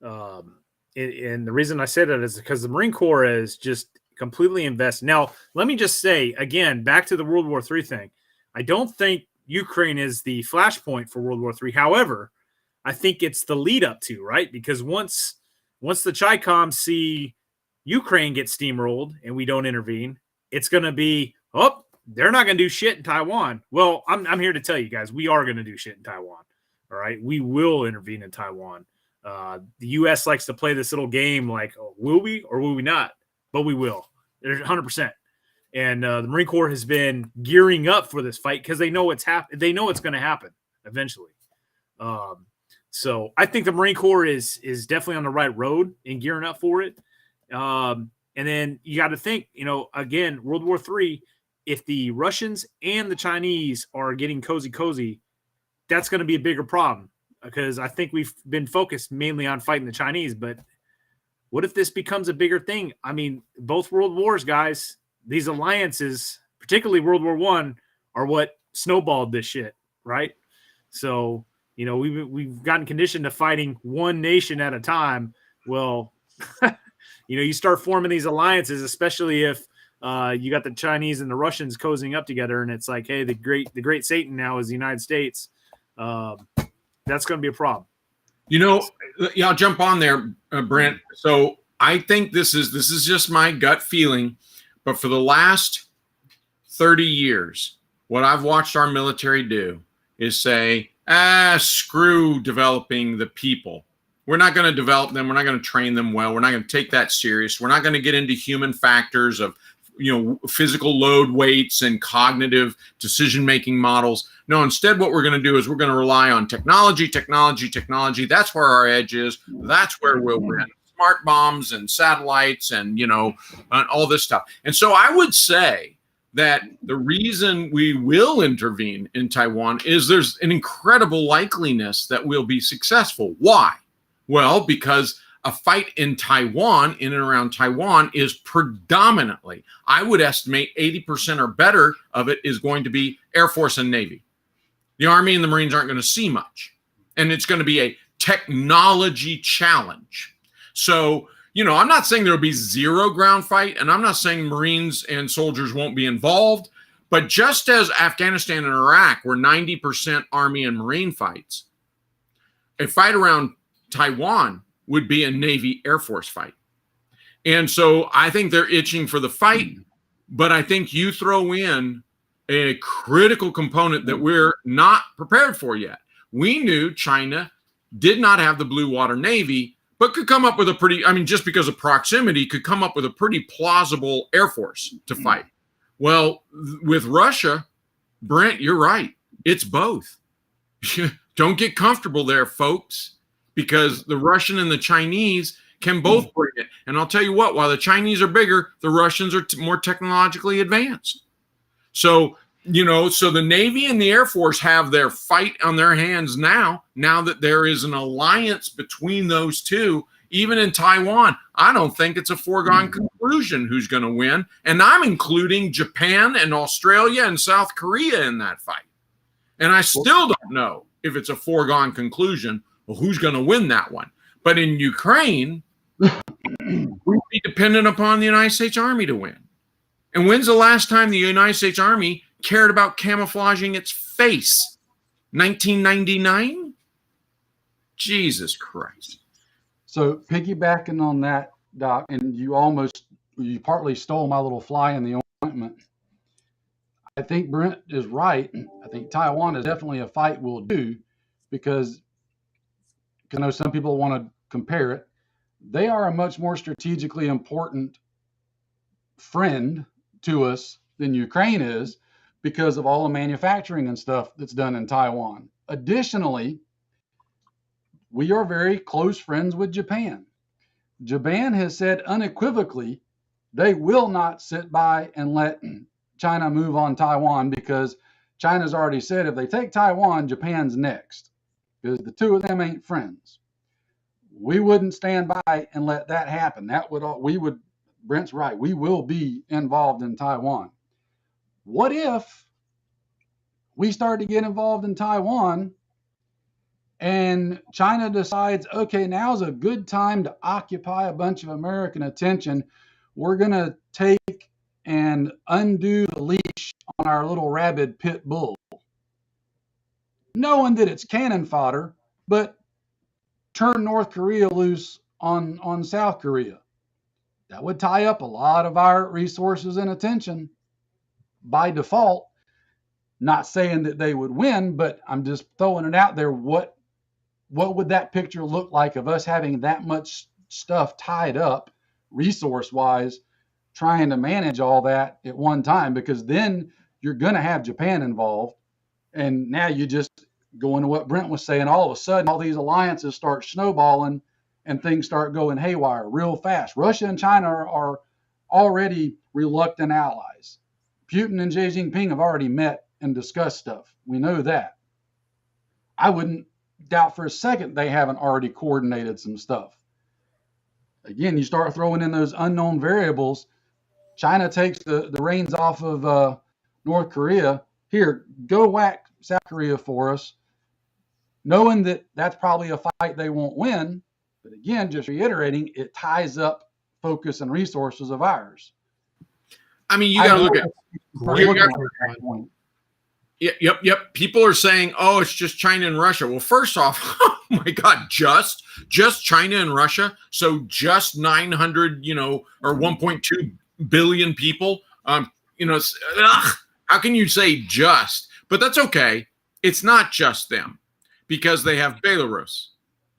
And the reason I say that is because the Marine Corps is just completely invested. Now, let me just say, again, back to the World War III thing. I don't think Ukraine is the flashpoint for World War III. However, I think it's the lead up to, right? Because once the Chi-Coms see Ukraine get steamrolled and we don't intervene, it's going to be, oh, they're not going to do shit in Taiwan. Well, I'm here to tell you guys, we are going to do shit in Taiwan. All right. We will intervene in Taiwan. The U.S. likes to play this little game like, oh, will we or will we not? But we will. There's 100%. And the Marine Corps has been gearing up for this fight because they know it's They know it's going to happen eventually. So I think the Marine Corps is definitely on the right road and gearing up for it. And then you got to think, again, World War III, if the Russians and the Chinese are getting cozy, that's going to be a bigger problem because I think we've been focused mainly on fighting the Chinese. But what if this becomes a bigger thing? I mean, both world wars, guys, these alliances, particularly World War I, are what snowballed this shit, right? So, we've gotten conditioned to fighting one nation at a time. Well, you start forming these alliances, especially if you got the Chinese and the Russians cozying up together, and it's like, hey, the great Satan now is the United States. that's going to be a problem. You know, yeah, I'll jump on there, Brent. So I think this is just my gut feeling, but for the last 30 years, what I've watched our military do is say, screw developing the people. We're not going to develop them. We're not going to train them well. We're not going to take that serious. We're not going to get into human factors of, physical load weights and cognitive decision-making models. No, instead, what we're going to do is we're going to rely on technology. That's where our edge is. That's where we'll win. Smart bombs and satellites and, and all this stuff. And so I would say that the reason we will intervene in Taiwan is there's an incredible likeliness that we'll be successful. Why? Well, because a fight in Taiwan, in and around Taiwan, is predominantly, I would estimate 80% or better of it is going to be Air Force and Navy. The Army and the Marines aren't going to see much. And it's going to be a technology challenge. So, I'm not saying there will be zero ground fight, and I'm not saying Marines and soldiers won't be involved. But just as Afghanistan and Iraq were 90% Army and Marine fights, a fight around Taiwan would be a Navy Air Force fight. And so I think they're itching for the fight, but I think you throw in a critical component that we're not prepared for yet. We knew China did not have the Blue Water Navy, but could come up with just because of proximity, could come up with a pretty plausible Air Force to fight. Well, with Russia, Brent, you're right. It's both. Don't get comfortable there, folks, because the Russian and the Chinese can both bring it. And I'll tell you what, while the Chinese are bigger, the Russians are more technologically advanced. So, so the Navy and the Air Force have their fight on their hands now that there is an alliance between those two. Even in Taiwan, I don't think it's a foregone conclusion who's going to win. And I'm including Japan and Australia and South Korea in that fight. And I still don't know if it's a foregone conclusion who's going to win that one. But in Ukraine, we'll be dependent upon the United States Army to win. And when's the last time the United States Army cared about camouflaging its face? 1999? Jesus Christ. So piggybacking on that, Doc, and you partly stole my little fly in the ointment. I think Brent is right. I think Taiwan is definitely a fight we'll do because I know some people want to compare it. They are a much more strategically important friend to us than Ukraine is because of all the manufacturing and stuff that's done in Taiwan. Additionally, we are very close friends with Japan. Japan has said unequivocally they will not sit by and let China move on Taiwan because China's already said if they take Taiwan, Japan's next because the two of them ain't friends. We wouldn't stand by and let that happen. Brent's right. We will be involved in Taiwan. What if we start to get involved in Taiwan and China decides, okay, now's a good time to occupy a bunch of American attention. We're going to take and undo the leash on our little rabid pit bull. Knowing that it's cannon fodder, but turn North Korea loose on South Korea. That would tie up a lot of our resources and attention by default. Not saying that they would win, but I'm just throwing it out there. What would that picture look like of us having that much stuff tied up resource-wise, trying to manage all that at one time? Because then you're going to have Japan involved. And now you just go into what Brent was saying. All of a sudden, all these alliances start snowballing and things start going haywire real fast. Russia and China are already reluctant allies. Putin and Xi Jinping have already met and discussed stuff. We know that. I wouldn't doubt for a second they haven't already coordinated some stuff. Again, you start throwing in those unknown variables. China takes the reins off of North Korea. Here, go whack South Korea for us, knowing that that's probably a fight they won't win. But again, just reiterating, it ties up focus and resources of ours. I mean, you got to look at Yep. People are saying, "Oh, it's just China and Russia." Well, first off, oh my God, just China and Russia. So just 900, or 1.2 billion people. How can you say just? But that's okay. It's not just them, because they have Belarus,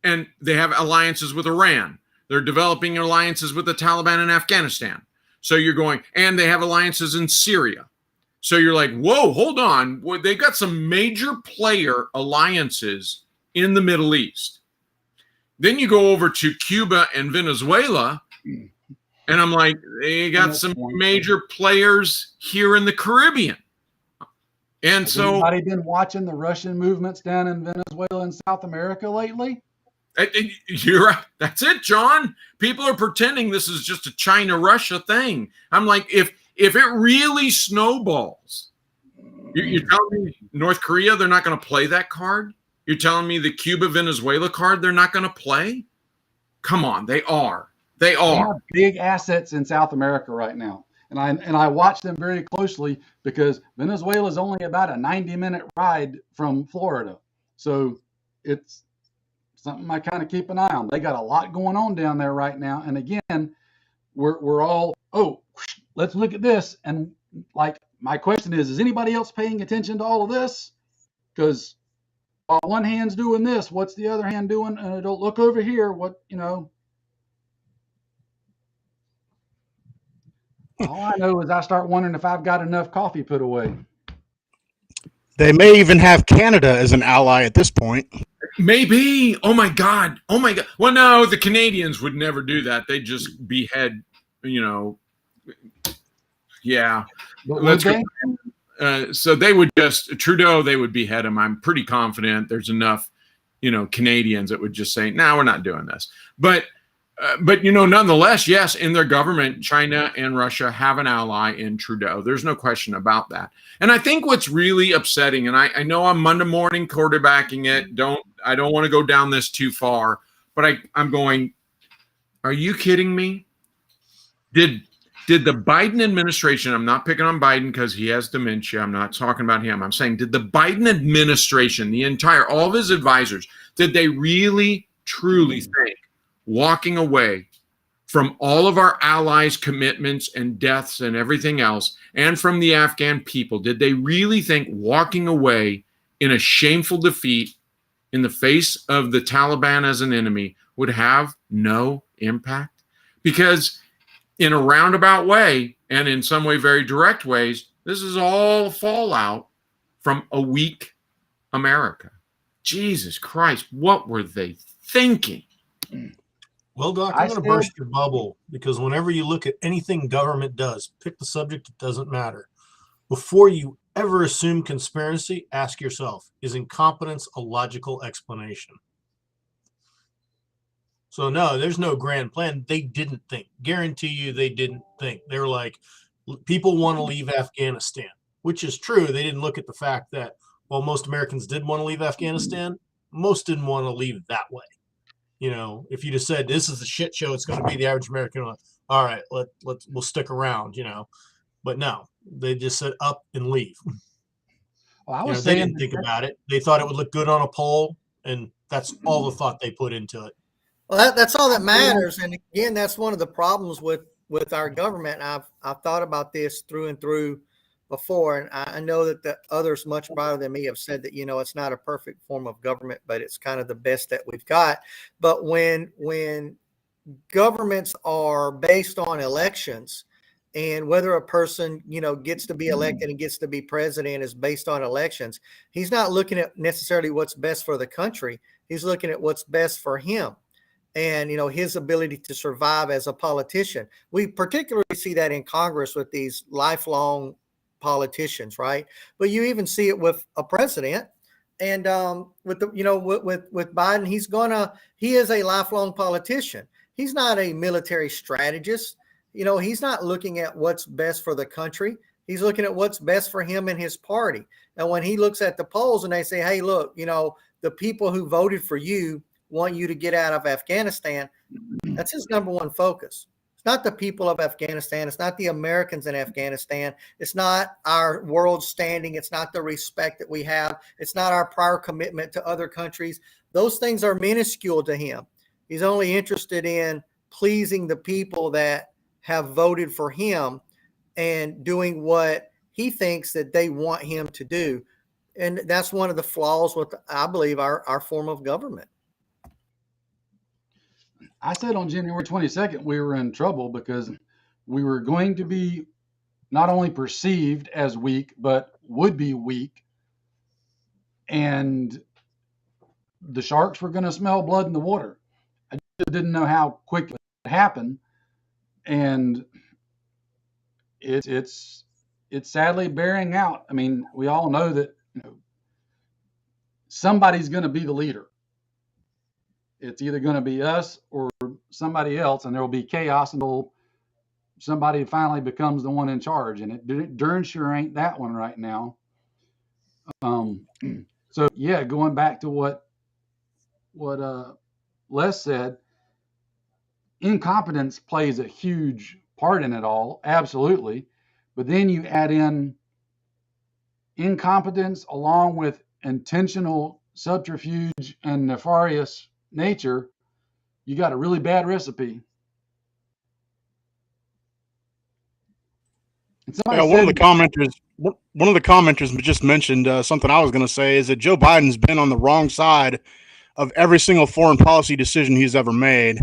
and they have alliances with Iran. They're developing alliances with the Taliban in Afghanistan. So you're going, and they have alliances in Syria. So you're like, whoa, hold on. Well, they've got some major player alliances in the Middle East. Then you go over to Cuba and Venezuela, and I'm like, they got some major players here in the Caribbean. And Has so, anybody been watching the Russian movements down in Venezuela and South America lately? you're right. That's it, John. People are pretending this is just a China-Russia thing. I'm like, if it really snowballs, you're telling me North Korea, they're not going to play that card? You're telling me the Cuba-Venezuela card, they're not going to play? Come on, they are. They are. Have big assets in South America right now. And I watch them very closely because Venezuela is only about a 90-minute ride from Florida. So it's something I kind of keep an eye on. They got a lot going on down there right now. And again, we're all, let's look at this. And like, my question is anybody else paying attention to all of this? Because while one hand's doing this, what's the other hand doing? Don't look over here. All I know is I start wondering if I've got enough coffee put away. They may even have Canada as an ally at this point. Maybe. Oh my God. Well, no, the Canadians would never do that. They'd just behead, Yeah. Let's go. So they would Trudeau, they would behead him. I'm pretty confident there's enough, Canadians that would just say, no, we're not doing this. But nonetheless, yes, in their government, China and Russia have an ally in Trudeau. There's no question about that. And I think what's really upsetting, and I know I'm Monday morning quarterbacking it. I don't want to go down this too far, but I'm going, are you kidding me? Did the Biden administration, I'm not picking on Biden because he has dementia. I'm not talking about him. I'm saying, did the Biden administration, all of his advisors, did they really, truly think walking away from all of our allies' commitments and deaths and everything else, and from the Afghan people, did they really think walking away in a shameful defeat in the face of the Taliban as an enemy would have no impact? Because in a roundabout way, and in some way very direct ways, this is all fallout from a weak America. Jesus Christ, what were they thinking? Well, Doc, I'm going to burst your bubble, because whenever you look at anything government does, pick the subject, it doesn't matter. Before you ever assume conspiracy, ask yourself, is incompetence a logical explanation? So no, there's no grand plan. They didn't think. Guarantee you they didn't think. They were like, people want to leave Afghanistan, which is true. They didn't look at the fact that while most Americans did want to leave Afghanistan, most didn't want to leave that way. If you just said this is a shit show, it's going to be the average American. All right, we'll stick around. But no, they just said up and leave. Well, they didn't think about it. They thought it would look good on a poll, and that's all the thought they put into it. Well, that's all that matters. And again, that's one of the problems with our government. I've thought about this through and through before, and I know that the others much brighter than me have said that, it's not a perfect form of government, but it's kind of the best that we've got. But when governments are based on elections, and whether a person, gets to be elected and gets to be president is based on elections, he's not looking at necessarily what's best for the country. He's looking at what's best for him and, his ability to survive as a politician. We particularly see that in Congress with these lifelong politicians, right? But you even see it with a president, and with Biden, he is a lifelong politician. He's not a military strategist. He's not looking at what's best for the country. He's looking at what's best for him and his party. And when he looks at the polls and they say, hey, look, the people who voted for you want you to get out of Afghanistan, that's his number one focus. It's not the people of Afghanistan. It's not the Americans in Afghanistan. It's not our world standing. It's not the respect that we have. It's not our prior commitment to other countries. Those things are minuscule to him. He's only interested in pleasing the people that have voted for him and doing what he thinks that they want him to do. And that's one of the flaws with, I believe, our form of government. I said on January 22nd, we were in trouble because we were going to be not only perceived as weak, but would be weak. And the sharks were going to smell blood in the water. I just didn't know how quickly it happened. And it's sadly bearing out. I mean, we all know that, somebody's going to be the leader. It's either going to be us or somebody else, and there will be chaos until somebody finally becomes the one in charge. And it darn sure ain't that one right now. So yeah, going back to what Les said, incompetence plays a huge part in it all, absolutely. But then you add in incompetence along with intentional subterfuge and nefarious nature, you got a really bad recipe. Yeah, one of the commenters just mentioned something I was going to say is that Joe Biden's been on the wrong side of every single foreign policy decision he's ever made.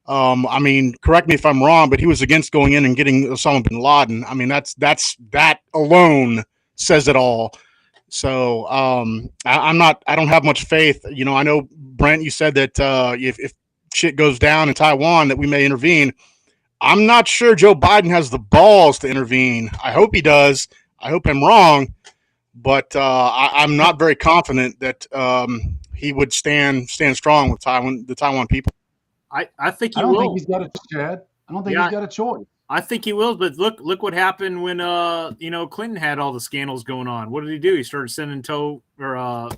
I mean, correct me if I'm wrong, but he was against going in and getting Osama bin Laden. I mean, that alone says it all. So I don't have much faith. I know, Brent, you said that if shit goes down in Taiwan that we may intervene. I'm not sure Joe Biden has the balls to intervene. I hope he does. I hope I'm wrong, but I'm not very confident that he would stand strong with the Taiwan people. I think he I don't will. think he's got a Chad. I don't think he's got a choice. I think he will, but look what happened when Clinton had all the scandals going on. What did he do? He started sending Tomahawk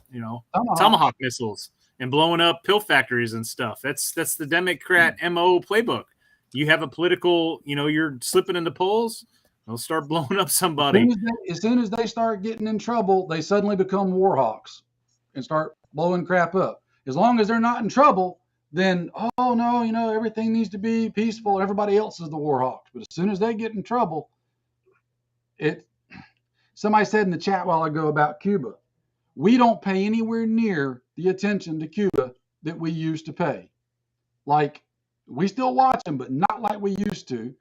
missiles and blowing up pill factories and stuff. That's the Democrat MO playbook. You have a political, you're slipping in the polls, they'll start blowing up somebody. As soon as they start getting in trouble, they suddenly become war hawks and start blowing crap up. As long as they're not in trouble, then, oh no, everything needs to be peaceful. Everybody else is the war hawks. But as soon as they get in trouble, somebody said in the chat a while ago about Cuba, we don't pay anywhere near the attention to Cuba that we used to pay. Like, we still watch them, but not like we used to.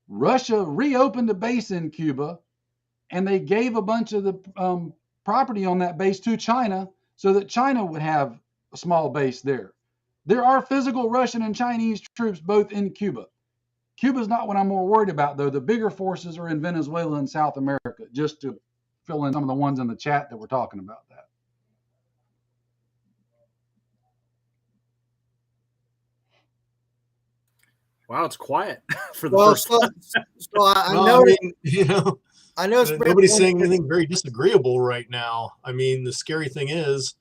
Russia reopened a base in Cuba, and they gave a bunch of the property on that base to China so that China would have a small base there. There are physical Russian and Chinese troops both in Cuba. Cuba's not what I'm more worried about, though. The bigger forces are in Venezuela and South America, just to fill in some of the ones in the chat that were talking about that. Wow, it's quiet for the first time. So I know nobody's saying anything very disagreeable right now. I mean, the scary thing is,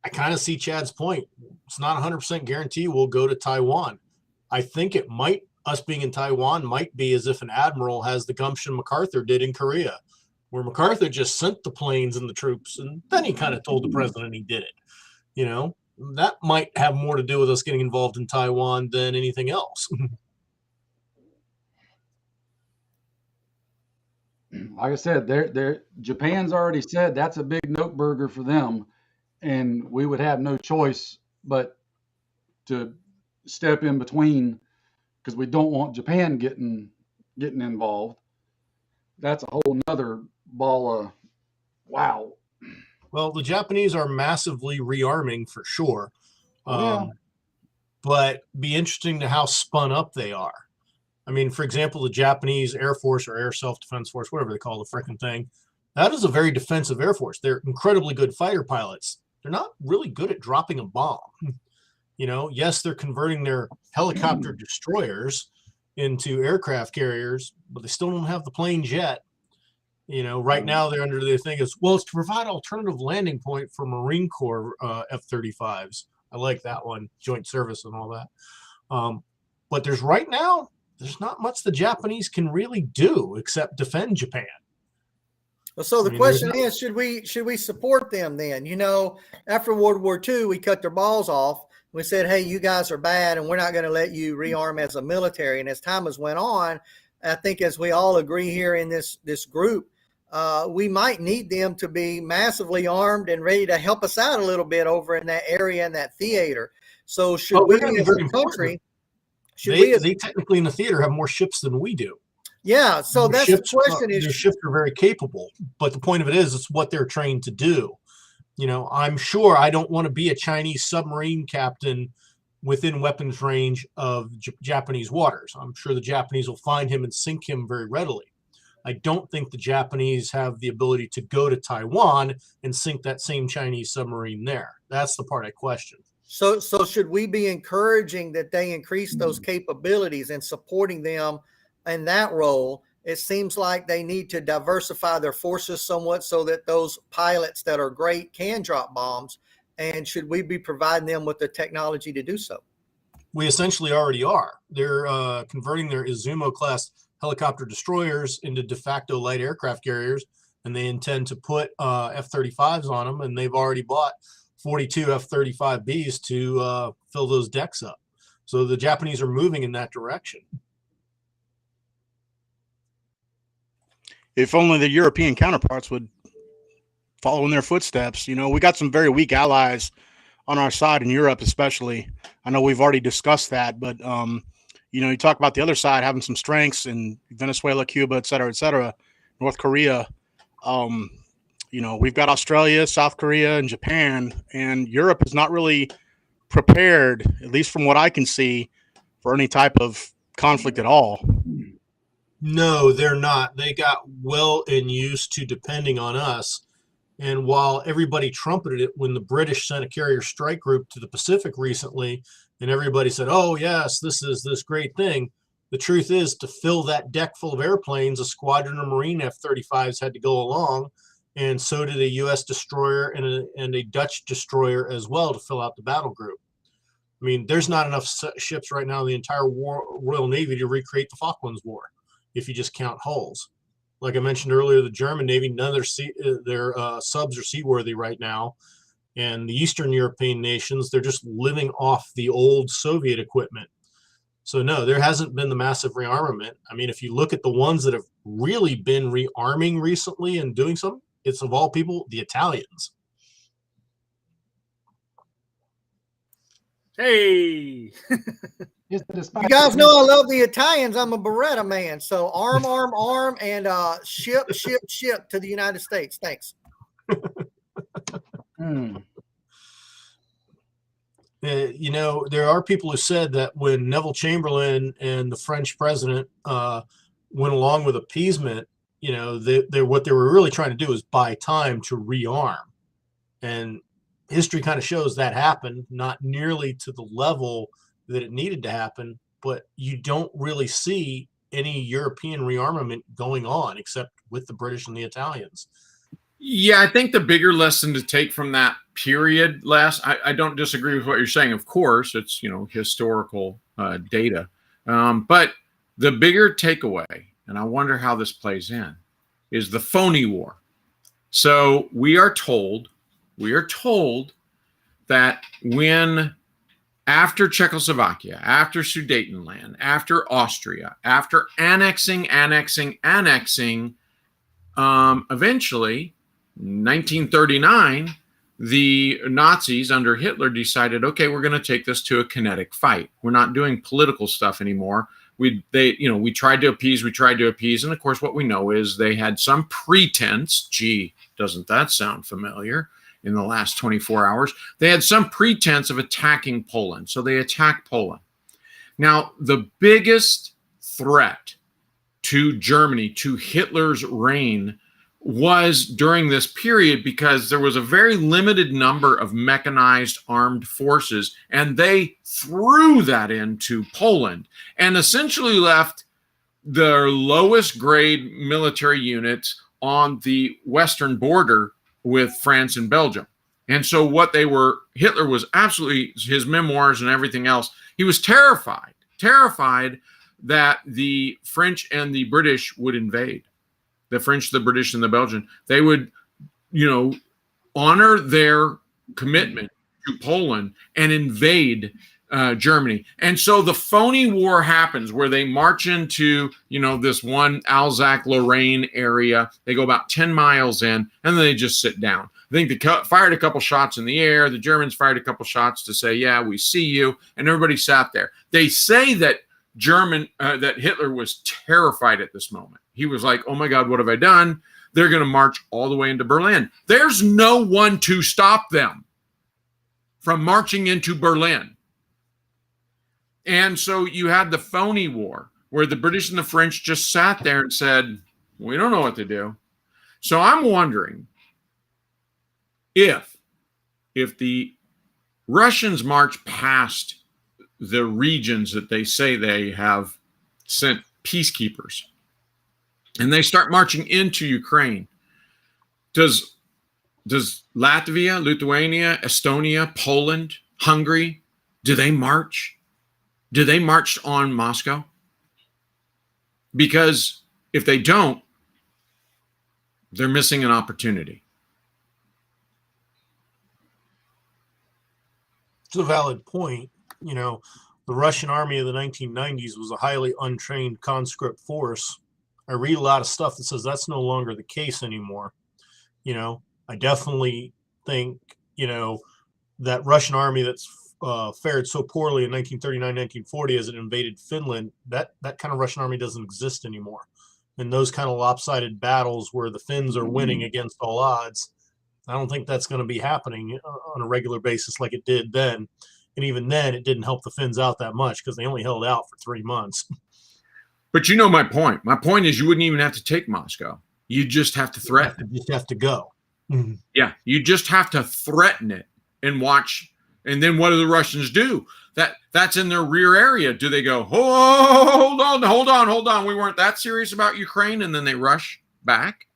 I kind of see Chad's point. It's not 100% guarantee we'll go to Taiwan. I think us being in Taiwan might be as if an admiral has the gumption MacArthur did in Korea, where MacArthur just sent the planes and the troops, and then he kind of told the president he did it. That might have more to do with us getting involved in Taiwan than anything else. Like I said, Japan's already said that's a big note burger for them, and we would have no choice but to step in between because we don't want Japan getting involved. That's a whole nother ball of wow. Well, the Japanese are massively rearming for sure. Yeah. But be interesting to how spun up they are. I mean, for example, the Japanese Air Force or Air Self-Defense Force, whatever they call the frickin' thing, that is a very defensive Air Force. They're incredibly good fighter pilots. They're not really good at dropping a bomb. Yes, they're converting their helicopter destroyers into aircraft carriers, but they still don't have the planes yet. Right now they're under their thing is, well, it's to provide alternative landing point for Marine Corps F-35s. I like that one, joint service and all that. But right now, there's not much the Japanese can really do except defend Japan. So the question is, should we support them then? You know, after World War II, we cut their balls off. We said, hey, you guys are bad, and we're not going to let you rearm as a military. And as time has went on, I think as we all agree here in this group, we might need them to be massively armed and ready to help us out a little bit over in that area and that theater. So should we as a country, they technically in the theater have more ships than we do. Yeah, so that's the question. Their ships are very capable, but the point of it is, it's what they're trained to do. You know, I'm sure I don't want to be a Chinese submarine captain within weapons range of Japanese waters. I'm sure the Japanese will find him and sink him very readily. I don't think the Japanese have the ability to go to Taiwan and sink that same Chinese submarine there. That's the part I question. So should we be encouraging that they increase those capabilities and supporting them in that role? It seems like they need to diversify their forces somewhat so that those pilots that are great can drop bombs. And should we be providing them with the technology to do so? We essentially already are. They're converting their Izumo-class helicopter destroyers into de facto light aircraft carriers, and they intend to put F-35s on them, and they've already bought 42 F-35Bs to fill those decks up. So the Japanese are moving in that direction. If only the European counterparts would follow in their footsteps. You know, we got some very weak allies on our side in Europe, especially. I know we've already discussed that, but, you know, you talk about the other side having some strengths in Venezuela, Cuba, et cetera, North Korea. You know, we've got Australia, South Korea, and Japan, and Europe is not really prepared, at least from what I can see, for any type of conflict at all. No, they're not. They got well and used to depending on us. And while everybody trumpeted it when the British sent a carrier strike group to the Pacific recently, and everybody said, oh, yes, this is this great thing, the truth is, to fill that deck full of airplanes, a squadron of Marine F-35s had to go along, and so did a U.S. destroyer and a Dutch destroyer as well to fill out the battle group. I mean, there's not enough ships right now in the entire Royal Navy to recreate the Falklands War, if you just count hulls. Like I mentioned earlier, the German Navy, none of their subs are seaworthy right now. And the Eastern European nations, they're just living off the old Soviet equipment. So no, there hasn't been the massive rearmament. I mean, if you look at the ones that have really been rearming recently and doing something, it's of all people, the Italians. Hey. You guys know I love the Italians. I'm a Beretta man. So arm, and ship to the United States. Thanks. You know, there are people who said that when Neville Chamberlain and the French president went along with appeasement, you know, what they were really trying to do is buy time to rearm. And history kind of shows that happened, not nearly to the level that it needed to happen, but you don't really see any European rearmament going on except with the British and the Italians. Yeah, I think the bigger lesson to take from that period, Les, I don't disagree with what you're saying. Of course, it's, you know, historical data. But the bigger takeaway, and I wonder how this plays in, is the phony war. So we are told that when after Czechoslovakia, after Sudetenland, after Austria, after annexing, eventually, 1939, the Nazis under Hitler decided, okay, we're going to take this to a kinetic fight. We're not doing political stuff anymore. We tried to appease, and of course, what we know is they had some pretense. Gee, doesn't that sound familiar? In the last 24 hours, they had some pretense of attacking Poland. So they attacked Poland. Now, the biggest threat to Germany, to Hitler's reign, was during this period because there was a very limited number of mechanized armed forces, and they threw that into Poland and essentially left their lowest grade military units on the western border with France and Belgium. And so Hitler was absolutely, his memoirs and everything else, he was terrified terrified that the French and the British would invade. The French, the British, and the Belgian. They would, honor their commitment to Poland and invade Germany. And so the phony war happens where they march into, this one Alsace-Lorraine area. They go about 10 miles in, and then they just sit down. I think they fired a couple shots in the air. The Germans fired a couple shots to say, yeah, we see you. And everybody sat there. They say that that Hitler was terrified at this moment. He was like, oh my God, what have I done? They're going to march all the way into Berlin. There's no one to stop them from marching into Berlin. And so you had the phony war where the British and the French just sat there and said, we don't know what to do. So I'm wondering if the Russians march past the regions that they say they have sent peacekeepers and they start marching into Ukraine, does Latvia, Lithuania, Estonia, Poland, Hungary, do they march? Do they march on Moscow? Because if they don't, they're missing an opportunity. It's a valid point. The Russian army of the 1990s was a highly untrained conscript force. I read a lot of stuff that says that's no longer the case anymore. I definitely think, that Russian army that's fared so poorly in 1939, 1940 as it invaded Finland, that kind of Russian army doesn't exist anymore. And those kind of lopsided battles where the Finns are winning against all odds, I don't think that's going to be happening on a regular basis like it did then. And even then, it didn't help the Finns out that much because they only held out for 3 months. But my point. My point is you wouldn't even have to take Moscow. You just have to threaten. You just have to go. Mm-hmm. Yeah, you just have to threaten it and watch. And then what do the Russians do? That's in their rear area. Do they go, oh, hold on. We weren't that serious about Ukraine, and then they rush back?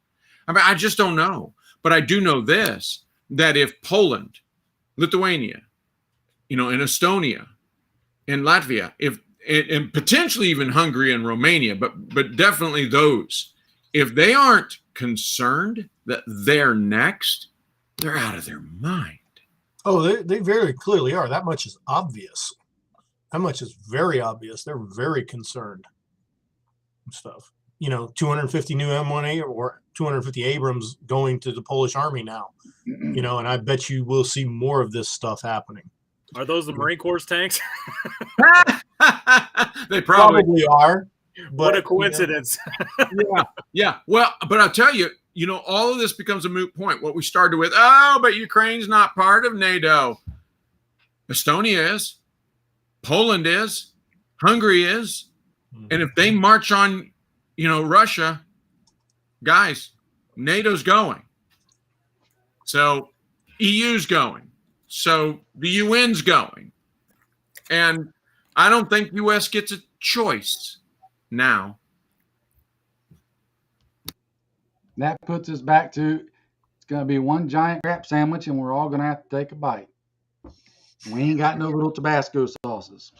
I mean, I just don't know. But I do know this, that if Poland, Lithuania, and Estonia and Latvia, and potentially even Hungary and Romania, but definitely those, if they aren't concerned that they're next, they're out of their mind. Oh, they very clearly are. That much is obvious. That much is very obvious. They're very concerned and stuff. 250 new M1A or 250 Abrams going to the Polish army now. And I bet you will see more of this stuff happening. Are those the Marine Corps tanks? They probably are. What a coincidence. Yeah. Well, but I'll tell you, all of this becomes a moot point. What we started with, but Ukraine's not part of NATO. Estonia is. Poland is. Hungary is. And if they march on, Russia, guys, NATO's going. So EU's going. So the UN's going. And I don't think US gets a choice now. That puts us back to it's going to be one giant crap sandwich, and we're all going to have to take a bite. We ain't got no little Tabasco sauces.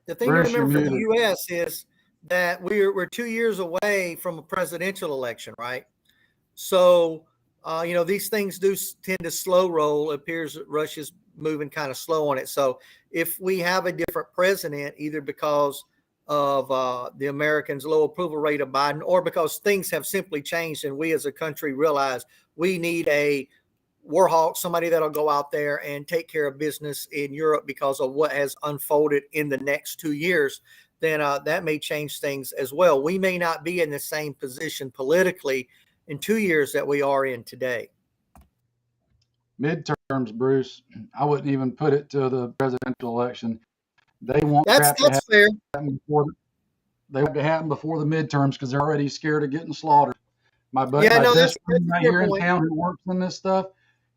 The thing to remember for the U.S. is that we're 2 years away from a presidential election, right? So, these things do tend to slow roll. It appears that Russia's moving kind of slow on it. So if we have a different president, either because of the Americans' low approval rate of Biden, or because things have simply changed and we as a country realize we need a war hawk, somebody that'll go out there and take care of business in Europe because of what has unfolded in the next 2 years, then that may change things as well. We may not be in the same position politically in 2 years that we are in today. Midterms, Bruce, I wouldn't even put it to the presidential election. They want that's fair. They have to happen before the midterms because they're already scared of getting slaughtered. My buddy, that's right here in town who works in this stuff,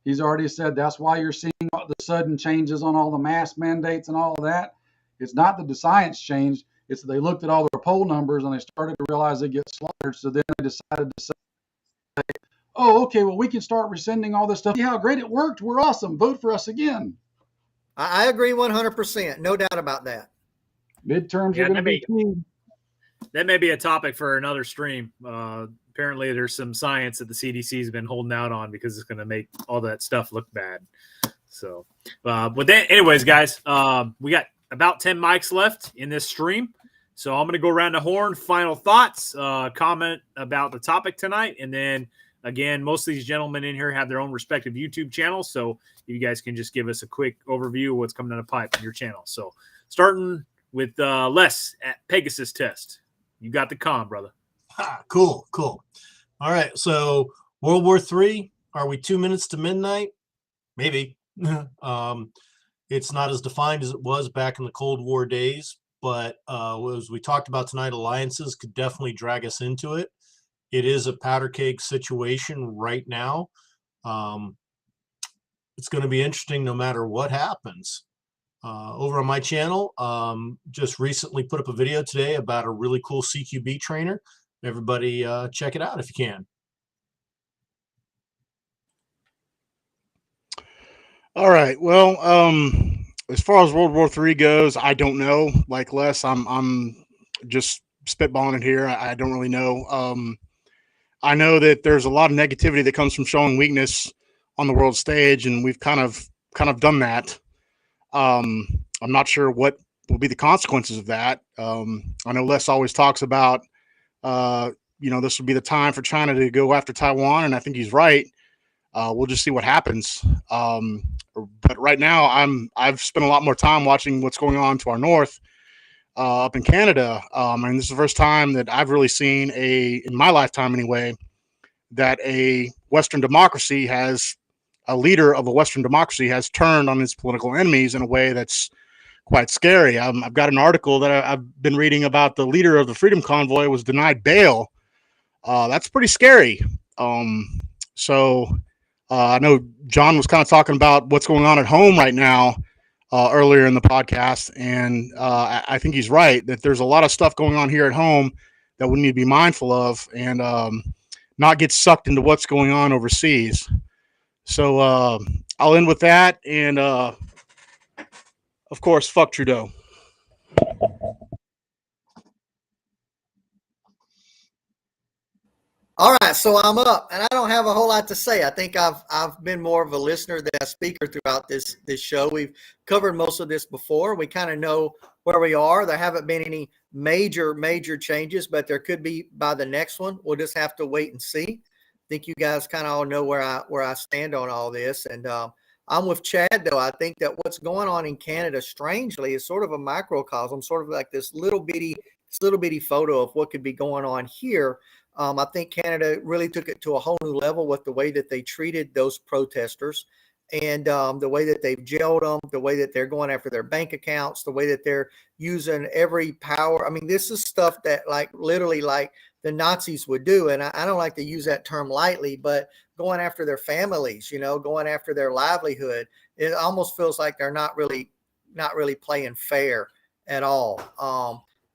he's already said that's why you're seeing all the sudden changes on all the mask mandates and all of that. It's not that the science changed. It's that they looked at all their poll numbers and they started to realize they get slaughtered. So then they decided to say, oh, okay, well, we can start rescinding all this stuff. See how great it worked. We're awesome. Vote for us again. I agree 100%. No doubt about that. Midterms Yeah, are going to be key. That may be a topic for another stream. Apparently, there's some science that the CDC has been holding out on because it's going to make all that stuff look bad. So, with that, anyways, guys, we got about 10 mics left in this stream. So I'm going to go around the horn, final thoughts, comment about the topic tonight. And then, again, most of these gentlemen in here have their own respective YouTube channels. So you guys can just give us a quick overview of what's coming down the pipe in your channel. So starting with Les at Pegasus Test. You got the con, brother. Cool. All right. So World War III, are we 2 minutes to midnight? Maybe. It's not as defined as it was back in the Cold War days, but as we talked about tonight, alliances could definitely drag us into it. It is a powder keg situation right now. It's going to be interesting no matter what happens. Over on my channel, just recently put up a video today about a really cool CQB trainer. Everybody check it out if you can. All right. Well, as far as World War III goes, I don't know. Like Les, I'm just spitballing it here. I don't really know. I know that there's a lot of negativity that comes from showing weakness on the world stage, and we've kind of done that. I'm not sure what will be the consequences of that. I know Les always talks about, this would be the time for China to go after Taiwan, and I think he's right. We'll just see what happens. But right now, I've spent a lot more time watching what's going on to our north, up in Canada. And this is the first time that I've really seen in my lifetime anyway, that a Western democracy a leader of a Western democracy has turned on its political enemies in a way that's quite scary. I've got an article that I've been reading about the leader of the Freedom Convoy was denied bail. That's pretty scary. I know John was kind of talking about what's going on at home right now earlier in the podcast, and I think he's right that there's a lot of stuff going on here at home that we need to be mindful of and not get sucked into what's going on overseas. So I'll end with that, and of course, fuck Trudeau. All right, so I'm up, and I don't have a whole lot to say. I think I've been more of a listener than a speaker throughout this show. We've covered most of this before. We kind of know where we are. There haven't been any major changes, but there could be by the next one. We'll just have to wait and see. I think you guys kind of all know where I stand on all this, and I'm with Chad though. I think that what's going on in Canada, strangely, is sort of a microcosm, sort of like this little bitty photo of what could be going on here. I think Canada really took it to a whole new level with the way that they treated those protesters and the way that they've jailed them, the way that they're going after their bank accounts, the way that they're using every power. I mean, this is stuff that literally the Nazis would do. And I don't like to use that term lightly, but going after their families, going after their livelihood, it almost feels like they're not really playing fair at all.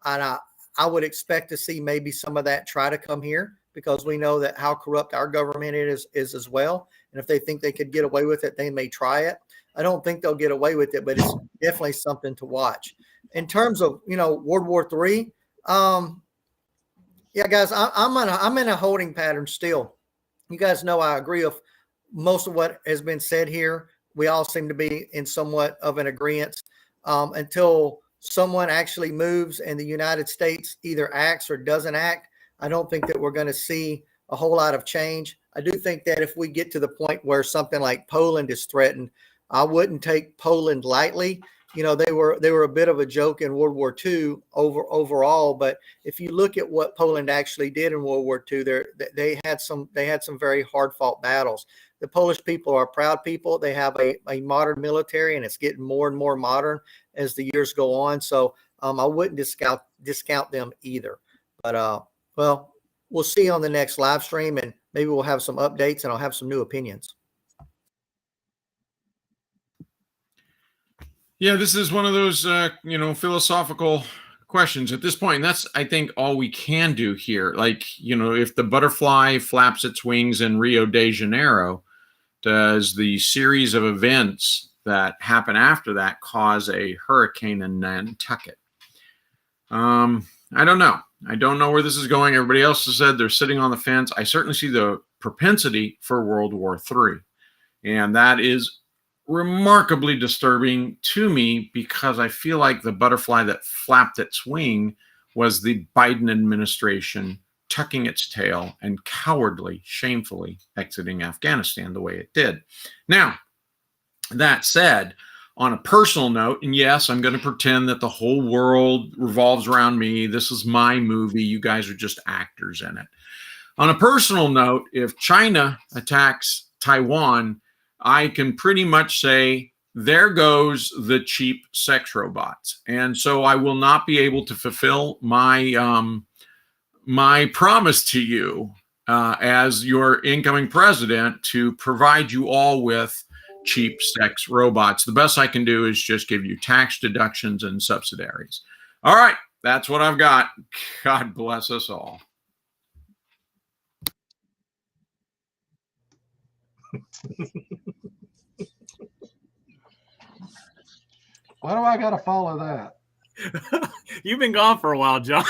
And I would expect to see maybe some of that try to come here because we know that how corrupt our government is as well. And if they think they could get away with it, they may try it. I don't think they'll get away with it, but it's definitely something to watch. In terms of, World War III, yeah, guys, I'm in a holding pattern still. You guys know I agree with most of what has been said here. We all seem to be in somewhat of an agreement until someone actually moves and the United States either acts or doesn't act. I don't think that we're going to see a whole lot of change. I do think that if we get to the point where something like Poland is threatened, I wouldn't take Poland lightly. They were a bit of a joke in World War II overall, but if you look at what Poland actually did in World War II, they had some very hard fought battles. The Polish people are proud people. They have a modern military, and it's getting more and more modern as the years go on. So I wouldn't discount them either. But well, we'll see on the next live stream, and maybe we'll have some updates, and I'll have some new opinions. Yeah, this is one of those philosophical questions at this point. And that's, I think, all we can do here. If the butterfly flaps its wings in Rio de Janeiro, does the series of events that happen after that cause a hurricane in Nantucket. I don't know. I don't know where this is going. Everybody else has said they're sitting on the fence. I certainly see the propensity for World War III. And that is remarkably disturbing to me because I feel like the butterfly that flapped its wing was the Biden administration tucking its tail and cowardly, shamefully exiting Afghanistan the way it did. Now, that said, on a personal note, and yes, I'm going to pretend that the whole world revolves around me. This is my movie. You guys are just actors in it. On a personal note, if China attacks Taiwan, I can pretty much say, there goes the cheap sex robots. And so I will not be able to fulfill my my promise to you as your incoming president to provide you all with cheap sex robots. The best I can do is just give you tax deductions and subsidiaries. All right, that's what I've got. God bless us all. Why do I got to follow that? You've been gone for a while, John.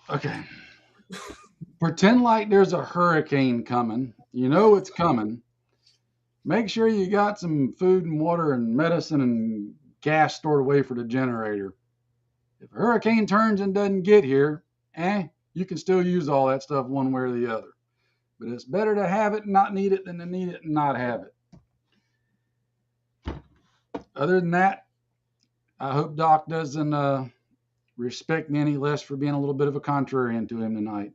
Okay. Pretend like there's a hurricane coming. You know it's coming. Make sure you got some food and water and medicine and gas stored away for the generator. If a hurricane turns and doesn't get here, you can still use all that stuff one way or the other. But it's better to have it and not need it than to need it and not have it. Other than that, I hope Doc doesn't respect me any less for being a little bit of a contrarian to him tonight.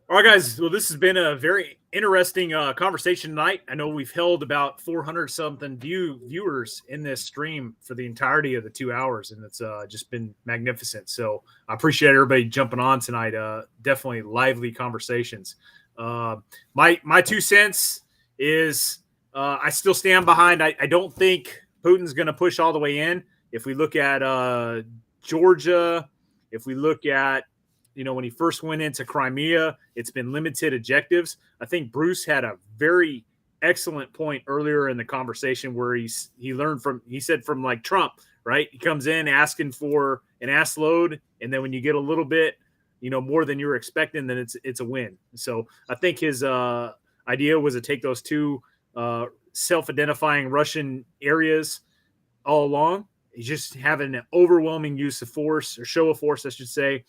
All right, guys. Well, this has been a very interesting conversation tonight. I know we've held about 400-something viewers in this stream for the entirety of the 2 hours, and it's just been magnificent. So I appreciate everybody jumping on tonight. Definitely lively conversations. My 2 cents is I still stand behind. I don't think Putin's going to push all the way in. If we look at Georgia, if we look at when he first went into Crimea, it's been limited objectives. I think Bruce had a very excellent point earlier in the conversation where he said from like Trump, right? He comes in asking for an ass load, and then when you get a little bit, more than you were expecting, then it's a win. So I think his idea was to take those 2 self-identifying Russian areas all along. He's just having an overwhelming use of force, or show of force, I should say,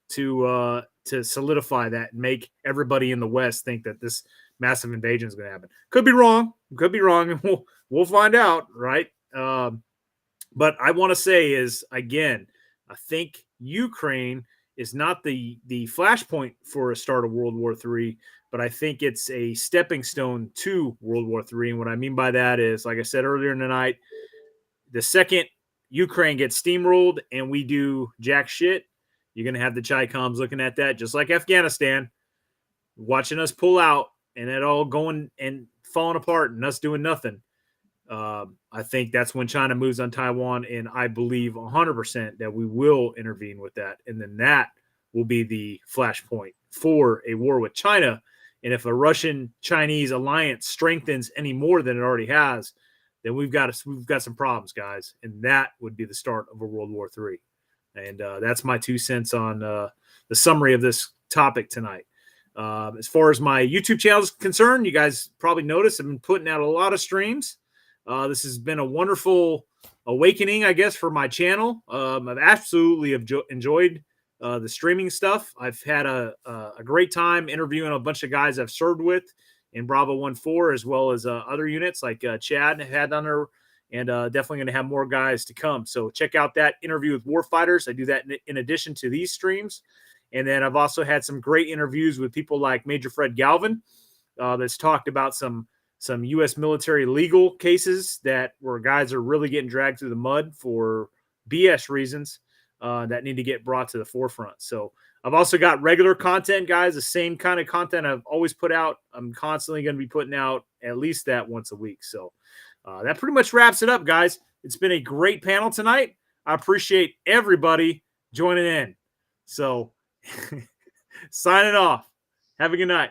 to solidify that and make everybody in the West think that this massive invasion is going to happen. Could be wrong, and we'll find out, right? But I want to say is, again, I think Ukraine is not the flashpoint for a start of World War III, but I think it's a stepping stone to World War III. And what I mean by that is, like I said earlier in the night, the second Ukraine gets steamrolled and we do jack shit, you're going to have the Chi-Coms looking at that, just like Afghanistan, watching us pull out and it all going and falling apart and us doing nothing. I think that's when China moves on Taiwan, and I believe 100% that we will intervene with that. And then that will be the flashpoint for a war with China. And if a Russian-Chinese alliance strengthens any more than it already has, then we've got some problems, guys. And that would be the start of a World War III. And that's my 2 cents on the summary of this topic tonight. As far as my YouTube channel is concerned, you guys probably noticed I've been putting out a lot of streams. This has been a wonderful awakening, I guess, for my channel. I've absolutely enjoyed the streaming stuff. I've had a great time interviewing a bunch of guys I've served with in Bravo 1-4, as well as other units like Chad had on there. And definitely going to have more guys to come. So check out that interview with warfighters. I do that in addition to these streams. And then I've also had some great interviews with people like Major Fred Galvin that's talked about some U.S. military legal cases where guys are really getting dragged through the mud for BS reasons that need to get brought to the forefront. So I've also got regular content, guys, the same kind of content I've always put out. I'm constantly going to be putting out at least that once a week. So that pretty much wraps it up, guys. It's been a great panel tonight. I appreciate everybody joining in. So signing off. Have a good night.